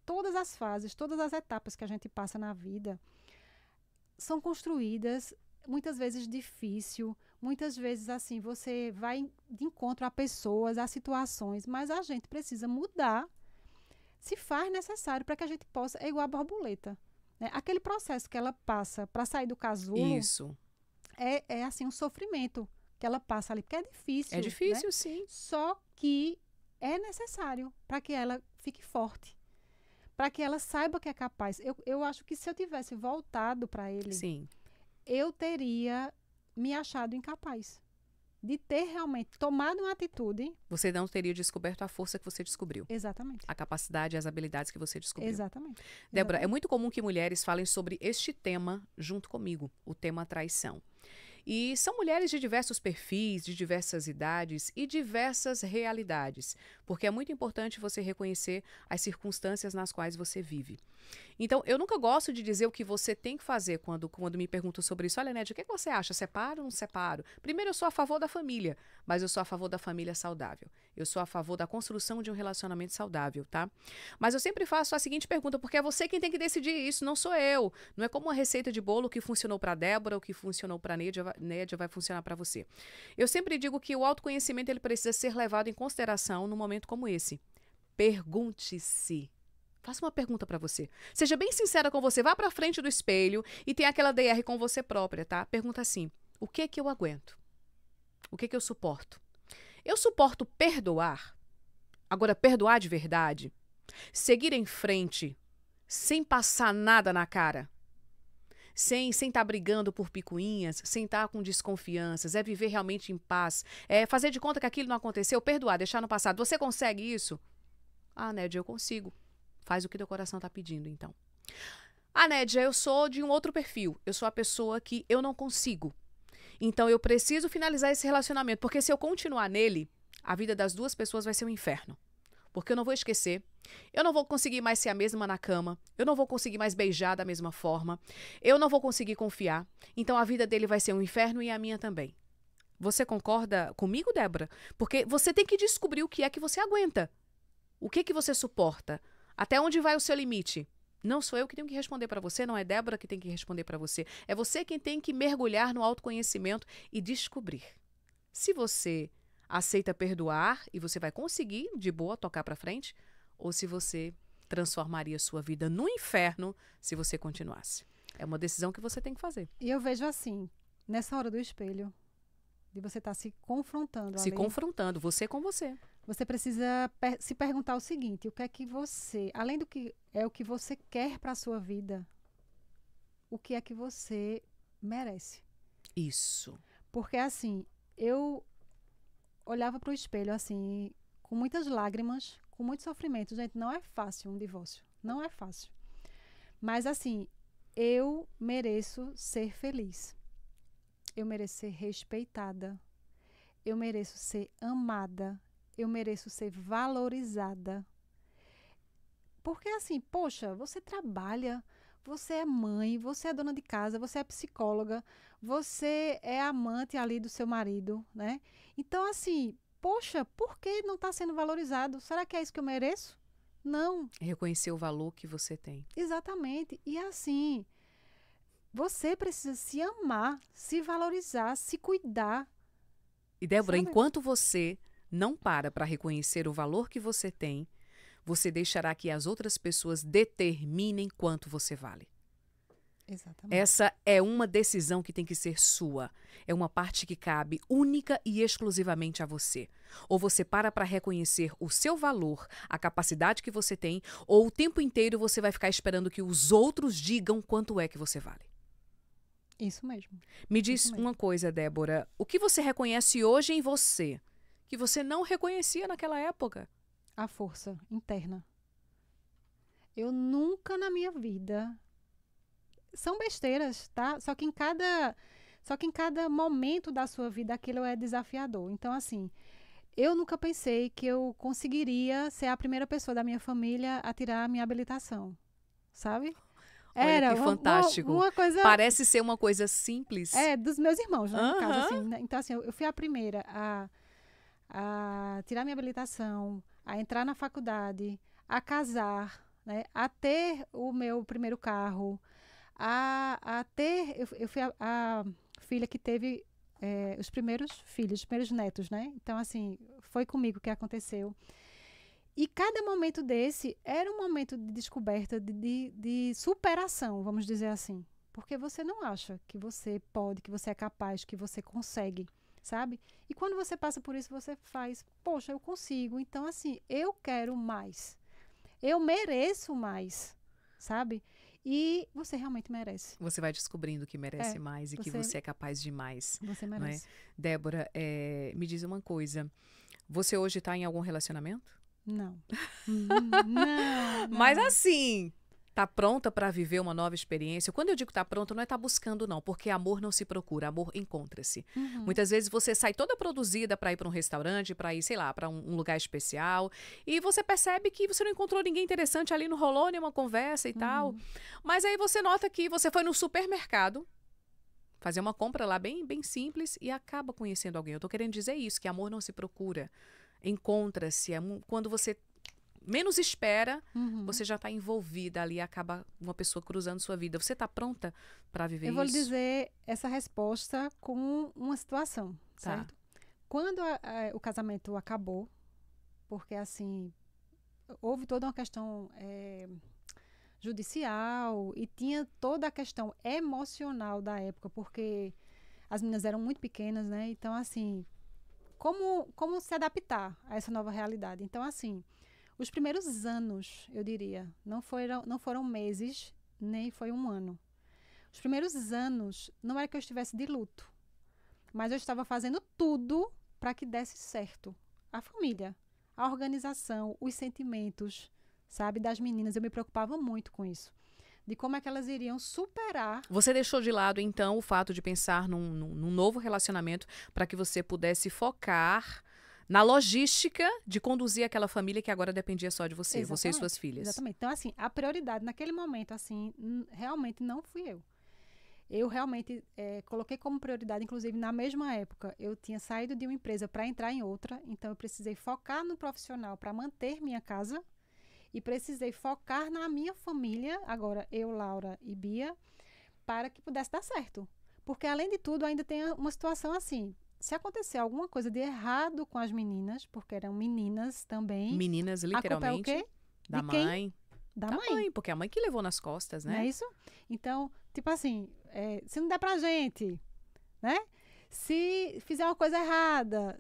todas as fases, todas as etapas que a gente passa na vida são construídas, muitas vezes difícil, muitas vezes, assim, você vai de encontro a pessoas, a situações, mas a gente precisa mudar se faz necessário para que a gente possa, é igual a borboleta, né? Aquele processo que ela passa para sair do casulo, Isso. é assim, um sofrimento que ela passa ali, porque é difícil. É difícil, né? sim. Só que é necessário para que ela fique forte, para que ela saiba que é capaz. Eu acho que se eu tivesse voltado para ele, Sim. eu teria me achado incapaz de ter realmente tomado uma atitude. Você não teria descoberto a força que você descobriu. Exatamente. A capacidade e as habilidades que você descobriu. Exatamente. Débora, é muito comum que mulheres falem sobre este tema junto comigo, o tema traição. E são mulheres de diversos perfis, de diversas idades e diversas realidades, porque é muito importante você reconhecer as circunstâncias nas quais você vive. Então, eu nunca gosto de dizer o que você tem que fazer quando me perguntam sobre isso. Olha, Nédia, o que você acha? Separo ou não separo? Primeiro, eu sou a favor da família, mas eu sou a favor da família saudável. Eu sou a favor da construção de um relacionamento saudável, tá? Mas eu sempre faço a seguinte pergunta, porque é você quem tem que decidir isso, não sou eu. Não é como uma receita de bolo que funcionou para Débora ou que funcionou para Nédia vai funcionar para você. Eu sempre digo que o autoconhecimento ele precisa ser levado em consideração num momento como esse. Pergunte-se. Faça uma pergunta para você. Seja bem sincera com você. Vá para frente do espelho e tenha aquela DR com você própria, tá? Pergunta assim, o que é que eu aguento? O que é que eu suporto? Eu suporto perdoar? Agora, perdoar de verdade? Seguir em frente, sem passar nada na cara? Sem estar brigando por picuinhas, sem estar com desconfianças, é viver realmente em paz, é fazer de conta que aquilo não aconteceu, perdoar, deixar no passado. Você consegue isso? Ah, Nédia, eu consigo. Faz o que teu coração está pedindo, então. Ah, Nédia, eu sou de um outro perfil. Eu sou a pessoa que eu não consigo. Então, eu preciso finalizar esse relacionamento, porque se eu continuar nele, a vida das duas pessoas vai ser um inferno. Porque eu não vou esquecer, eu não vou conseguir mais ser a mesma na cama, eu não vou conseguir mais beijar da mesma forma, eu não vou conseguir confiar. Então, a vida dele vai ser um inferno e a minha também. Você concorda comigo, Débora? Porque você tem que descobrir o que é que você aguenta. O que é que você suporta? Até onde vai o seu limite? Não sou eu que tenho que responder para você, não é Débora que tem que responder para você. É você quem tem que mergulhar no autoconhecimento e descobrir. Se você aceita perdoar e você vai conseguir, de boa, tocar para frente, ou se você transformaria sua vida no inferno se você continuasse. É uma decisão que você tem que fazer. E eu vejo assim, nessa hora do espelho, de você estar se confrontando Se ali, confrontando, você com você. você precisa se perguntar o seguinte, o que é que você, além do que é o que você quer para a sua vida, o que é que você merece? Isso. Porque assim, eu olhava para o espelho assim, com muitas lágrimas, com muito sofrimento. Gente, não é fácil um divórcio. Não é fácil. Mas assim, eu mereço ser feliz. Eu mereço ser respeitada. Eu mereço ser amada. Eu mereço ser valorizada. Porque assim, poxa, você trabalha, você é mãe, você é dona de casa, você é psicóloga, você é amante ali do seu marido, né? Então, assim, poxa, por que não está sendo valorizado? Será que é isso que eu mereço? Não, Reconhecer o valor que você tem. exatamente. E assim, você precisa se amar, se valorizar, se cuidar. E, Débora, Sabe? enquanto você não para reconhecer o valor que você tem, você deixará que as outras pessoas determinem quanto você vale. Exatamente. Essa é uma decisão que tem que ser sua. É uma parte que cabe única e exclusivamente a você. Ou você para reconhecer o seu valor, a capacidade que você tem, ou o tempo inteiro você vai ficar esperando que os outros digam quanto é que você vale. Isso mesmo. Me diz Isso mesmo. uma coisa, Débora. O que você reconhece hoje em você que você não reconhecia naquela época? A força interna. Eu nunca na minha vida. São besteiras, tá? Só que em cada momento da sua vida aquilo é desafiador. Então, assim, eu nunca pensei que eu conseguiria ser a primeira pessoa da minha família a tirar a minha habilitação, sabe? Olha Era que fantástico. uma coisa... Parece ser uma coisa simples. dos meus irmãos, né? No caso, Aham. assim, né? Então, assim, eu fui a primeira a tirar minha habilitação, a entrar na faculdade, a casar, né? A ter o meu primeiro carro, a ter... Eu fui a filha que teve os primeiros filhos, os primeiros netos, né? Então, assim, foi comigo que aconteceu. E cada momento desse era um momento de descoberta, de superação, vamos dizer assim. Porque você não acha que você pode, que você é capaz, que você consegue, sabe? E quando você passa por isso, você faz, poxa, eu consigo. Então, assim, eu quero mais. Eu mereço mais, sabe? E você realmente merece. Você vai descobrindo que merece mais e que você é capaz de mais. Você Não é? merece. Débora, me diz uma coisa. Você hoje está em algum relacionamento? Não. Não. Mas assim, tá pronta para viver uma nova experiência? Quando eu digo tá pronta, não é tá buscando não, porque amor não se procura, amor encontra-se. Uhum. Muitas vezes você sai toda produzida para ir para um restaurante, para ir, sei lá, para um lugar especial, e você percebe que você não encontrou ninguém interessante ali, não rolou nenhuma conversa e tal. Mas aí você nota que você foi no supermercado fazer uma compra lá bem, bem simples e acaba conhecendo alguém. Eu tô querendo dizer isso, que amor não se procura. Encontra-se. Quando você menos espera, você já está envolvida ali, acaba uma pessoa cruzando sua vida. Você está pronta para viver isso? Eu vou lhe dizer essa resposta com uma situação, Tá. certo? Quando o casamento acabou, porque assim, houve toda uma questão judicial e tinha toda a questão emocional da época, porque as meninas eram muito pequenas, né? Então, assim, como se adaptar a essa nova realidade? Então, assim, os primeiros anos, eu diria, não foram meses, nem foi um ano. Os primeiros anos, não era que eu estivesse de luto, mas eu estava fazendo tudo para que desse certo. A família, a organização, os sentimentos, sabe, das meninas. Eu me preocupava muito com isso. De como é que elas iriam superar. Você deixou de lado, então, o fato de pensar num novo relacionamento para que você pudesse focar na logística de conduzir aquela família que agora dependia só de você, você e suas filhas. Exatamente. Então, assim, a prioridade naquele momento, assim, realmente não fui eu. Eu realmente coloquei como prioridade, inclusive na mesma época, eu tinha saído de uma empresa para entrar em outra, então eu precisei focar no profissional para manter minha casa e precisei focar na minha família, agora eu, Laura e Bia, para que pudesse dar certo. Porque, além de tudo, ainda tem uma situação assim, se acontecer alguma coisa de errado com as meninas, porque eram meninas também... Meninas, literalmente. A culpa é o quê? Da De quem? mãe. Da Da mãe. mãe, porque é a mãe que levou nas costas, né? Não é isso? Então, tipo assim, se não der pra gente, né? Se fizer uma coisa errada,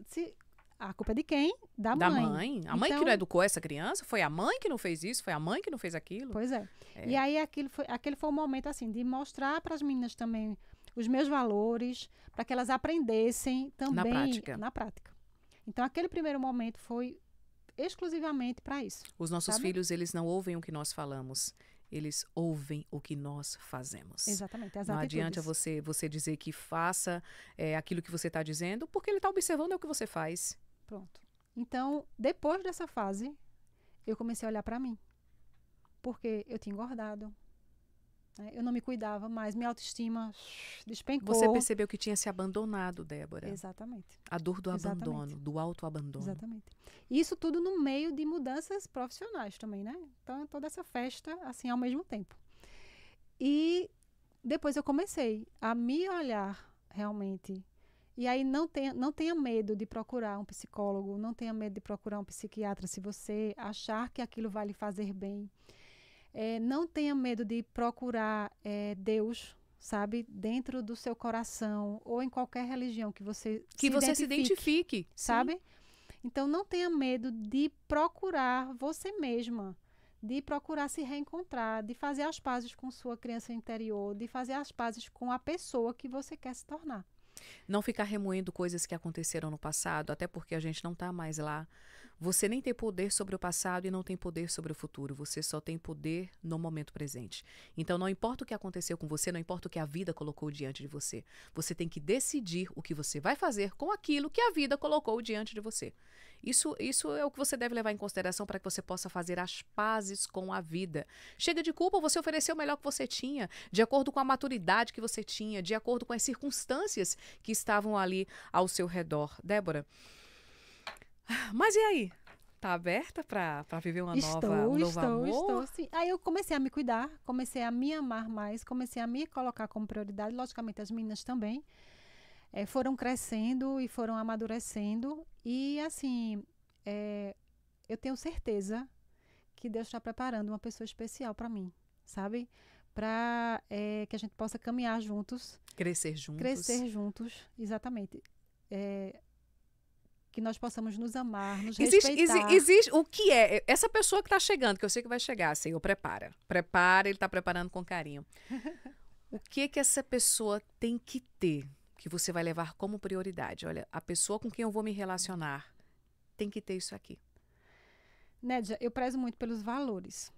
a culpa é de quem? Da mãe. Da mãe. A mãe que Então, não educou essa criança? Foi a mãe que não fez isso? Foi a mãe que não fez aquilo? Pois é. E aí aquele foi um momento assim de mostrar para as meninas também os meus valores, para que elas aprendessem também Na prática. Então aquele primeiro momento foi exclusivamente para isso. Os nossos sabe? filhos, eles não ouvem o que nós falamos. Eles ouvem o que nós fazemos. Exatamente, as Não atitudes. adianta você dizer que faça aquilo que você está dizendo, porque ele está observando o que você faz. Pronto. Então, depois dessa fase, eu comecei a olhar para mim. Porque eu tinha engordado. Né? Eu não me cuidava mais. Minha autoestima despencou. Você percebeu que tinha se abandonado, Débora. Exatamente. A dor do Exatamente. abandono, do autoabandono. Exatamente. E isso tudo no meio de mudanças profissionais também, né? Então, toda essa festa, assim, ao mesmo tempo. E depois eu comecei a me olhar realmente. E aí não tenha medo de procurar um psicólogo, não tenha medo de procurar um psiquiatra se você achar que aquilo vai lhe fazer bem. Não tenha medo de procurar Deus, sabe, dentro do seu coração ou em qualquer religião que você se identifique, sabe? Sim. Então não tenha medo de procurar você mesma, de procurar se reencontrar, de fazer as pazes com sua criança interior, de fazer as pazes com a pessoa que você quer se tornar. Não ficar remoendo coisas que aconteceram no passado, até porque a gente não está mais lá. Você nem tem poder sobre o passado e não tem poder sobre o futuro. Você só tem poder no momento presente. Então, não importa o que aconteceu com você, não importa o que a vida colocou diante de você. Você tem que decidir o que você vai fazer com aquilo que a vida colocou diante de você. Isso é o que você deve levar em consideração para que você possa fazer as pazes com a vida. Chega de culpa, você ofereceu o melhor que você tinha, de acordo com a maturidade que você tinha, de acordo com as circunstâncias que estavam ali ao seu redor. Débora, mas e aí? Tá aberta para viver um novo amor? Estou, sim. Aí eu comecei a me cuidar, comecei a me amar mais, comecei a me colocar como prioridade. Logicamente, as meninas também foram crescendo e foram amadurecendo. E, assim, eu tenho certeza que Deus está preparando uma pessoa especial para mim, sabe? Para que a gente possa caminhar juntos. Crescer juntos. Crescer juntos, exatamente. Que nós possamos nos amar, nos respeitar. Existe o que é essa pessoa que está chegando, que eu sei que vai chegar, Senhor, prepara, ele está preparando com carinho. O que essa pessoa tem que ter, que você vai levar como prioridade? Olha, a pessoa com quem eu vou me relacionar tem que ter isso aqui. Nédia, eu prezo muito pelos valores.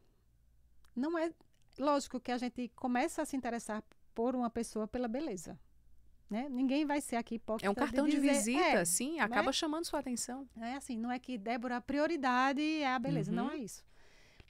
Não é lógico que a gente começa a se interessar por uma pessoa pela beleza. Né? Ninguém vai ser aqui hipócrita. É um cartão de visita, sim, acaba né? chamando sua atenção. É assim, não é que, Débora, a prioridade é a beleza. Não é isso.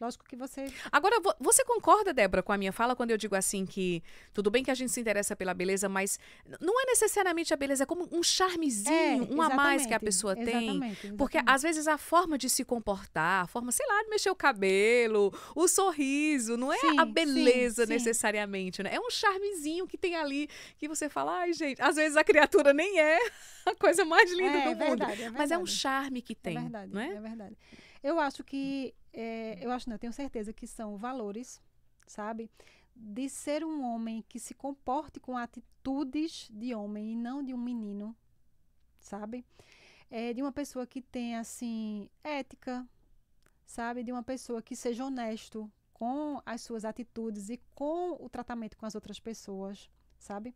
Lógico que você... Agora, você concorda, Débora, com a minha fala quando eu digo assim que tudo bem que a gente se interessa pela beleza, mas não é necessariamente a beleza, é como um charmezinho, a mais que a pessoa tem. Porque, às vezes, a forma de se comportar, a forma, sei lá, de mexer o cabelo, o sorriso, não é a beleza necessariamente, né? É um charmezinho que tem ali, que você fala, ai, gente, às vezes a criatura nem é a coisa mais linda do mundo. Mas é um charme que tem, não é? É verdade. Eu acho que eu tenho certeza que são valores, sabe? De ser um homem que se comporte com atitudes de homem e não de um menino, sabe? De uma pessoa que tenha, assim, ética, sabe? De uma pessoa que seja honesto com as suas atitudes e com o tratamento com as outras pessoas, sabe?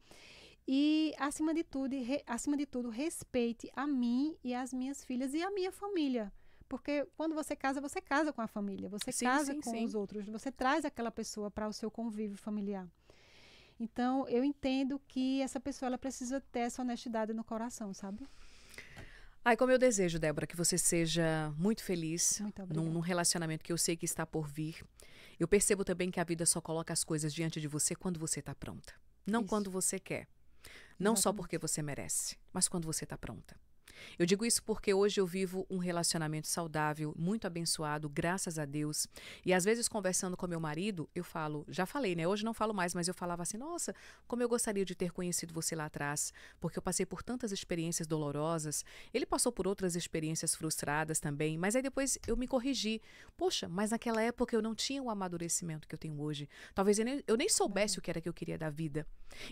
E, acima de tudo, respeite a mim e as minhas filhas e a minha família. Porque quando você casa com a família, você casa com os outros, você traz aquela pessoa para o seu convívio familiar. Então, eu entendo que essa pessoa ela precisa ter essa honestidade no coração, sabe? Ai, como eu desejo, Débora, que você seja muito feliz num relacionamento que eu sei que está por vir. Eu percebo também que a vida só coloca as coisas diante de você quando você está pronta. Não quando você quer. Não só porque você merece, mas quando você está pronta. Eu digo isso porque hoje eu vivo um relacionamento saudável, muito abençoado, graças a Deus. E às vezes conversando com meu marido, eu falo, já falei, né? Hoje não falo mais, mas eu falava assim, nossa, como eu gostaria de ter conhecido você lá atrás, porque eu passei por tantas experiências dolorosas. Ele passou por outras experiências frustradas também, mas aí depois eu me corrigi. Poxa, mas naquela época eu não tinha o amadurecimento que eu tenho hoje. Talvez eu nem soubesse o que era que eu queria da vida.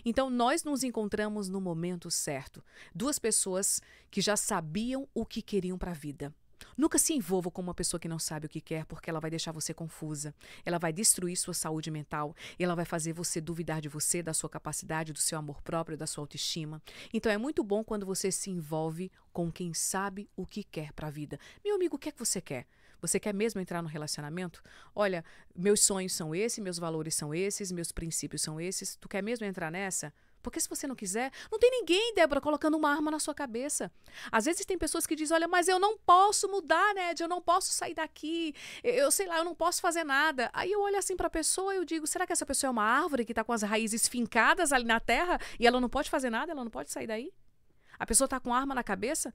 Então nós nos encontramos no momento certo. Duas pessoas que já sabiam o que queriam para a vida. Nunca se envolva com uma pessoa que não sabe o que quer, porque ela vai deixar você confusa. Ela vai destruir sua saúde mental. E ela vai fazer você duvidar de você, da sua capacidade, do seu amor próprio, da sua autoestima. Então é muito bom quando você se envolve com quem sabe o que quer para a vida. Meu amigo, o que é que você quer? Você quer mesmo entrar no relacionamento? Olha, meus sonhos são esses, meus valores são esses, meus princípios são esses. Tu quer mesmo entrar nessa? Porque se você não quiser, não tem ninguém, Débora, colocando uma arma na sua cabeça. Às vezes tem pessoas que dizem, olha, mas eu não posso mudar, né? Eu não posso sair daqui, eu sei lá, eu não posso fazer nada. Aí eu olho assim para a pessoa e eu digo, será que essa pessoa é uma árvore que está com as raízes fincadas ali na terra e ela não pode fazer nada, ela não pode sair daí? A pessoa está com arma na cabeça?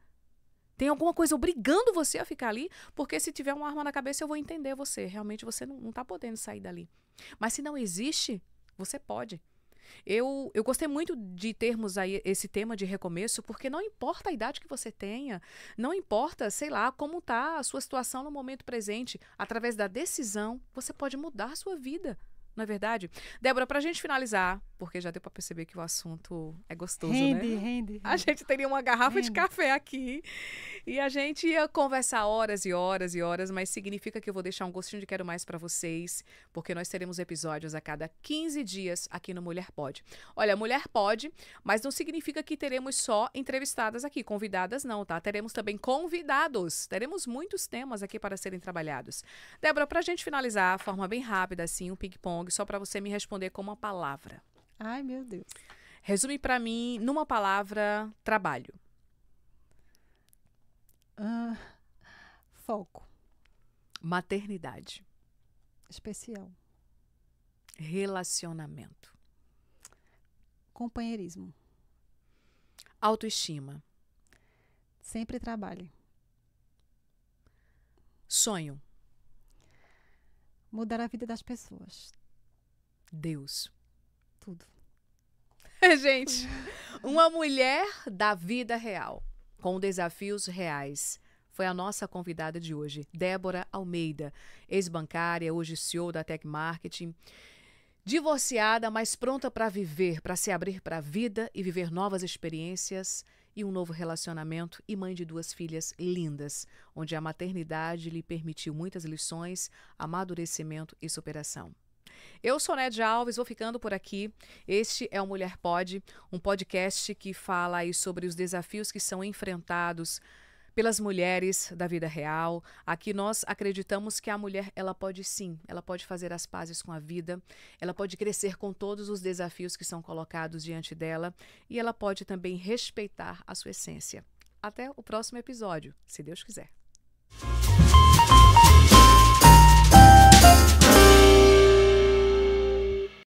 Tem alguma coisa obrigando você a ficar ali? Porque se tiver uma arma na cabeça, eu vou entender você. Realmente você não está podendo sair dali. Mas se não existe, você pode. Eu gostei muito de termos aí esse tema de recomeço, porque não importa a idade que você tenha, não importa, sei lá, como está a sua situação no momento presente, através da decisão, você pode mudar a sua vida. Não é verdade? Débora, para a gente finalizar, porque já deu para perceber que o assunto é gostoso, né? Rende. A gente teria uma garrafa de café aqui e a gente ia conversar horas e horas e horas, mas significa que eu vou deixar um gostinho de quero mais para vocês, porque nós teremos episódios a cada 15 dias aqui no Mulher Pode. Olha, Mulher Pode, mas não significa que teremos só entrevistadas aqui, convidadas não, tá? Teremos também convidados, teremos muitos temas aqui para serem trabalhados. Débora, para a gente finalizar, de forma bem rápida, assim, um ping-pong, só para você me responder com uma palavra. Ai, meu Deus. Resume para mim, numa palavra, trabalho. Foco. Maternidade. Especial. Relacionamento. Companheirismo. Autoestima. Sempre trabalhe. Sonho. Mudar a vida das pessoas. Deus. Tudo. Gente, uma mulher da vida real, com desafios reais. Foi a nossa convidada de hoje, Débora Almeida, ex-bancária, hoje CEO da Tech Marketing. Divorciada, mas pronta para viver, para se abrir para a vida e viver novas experiências e um novo relacionamento, e mãe de 2 filhas lindas, onde a maternidade lhe permitiu muitas lições, amadurecimento e superação. Eu sou Nédia Alves, vou ficando por aqui. Este é o Mulher Pode, um podcast que fala aí sobre os desafios que são enfrentados pelas mulheres da vida real. Aqui nós acreditamos que a mulher, ela pode sim, ela pode fazer as pazes com a vida, ela pode crescer com todos os desafios que são colocados diante dela e ela pode também respeitar a sua essência. Até o próximo episódio, se Deus quiser.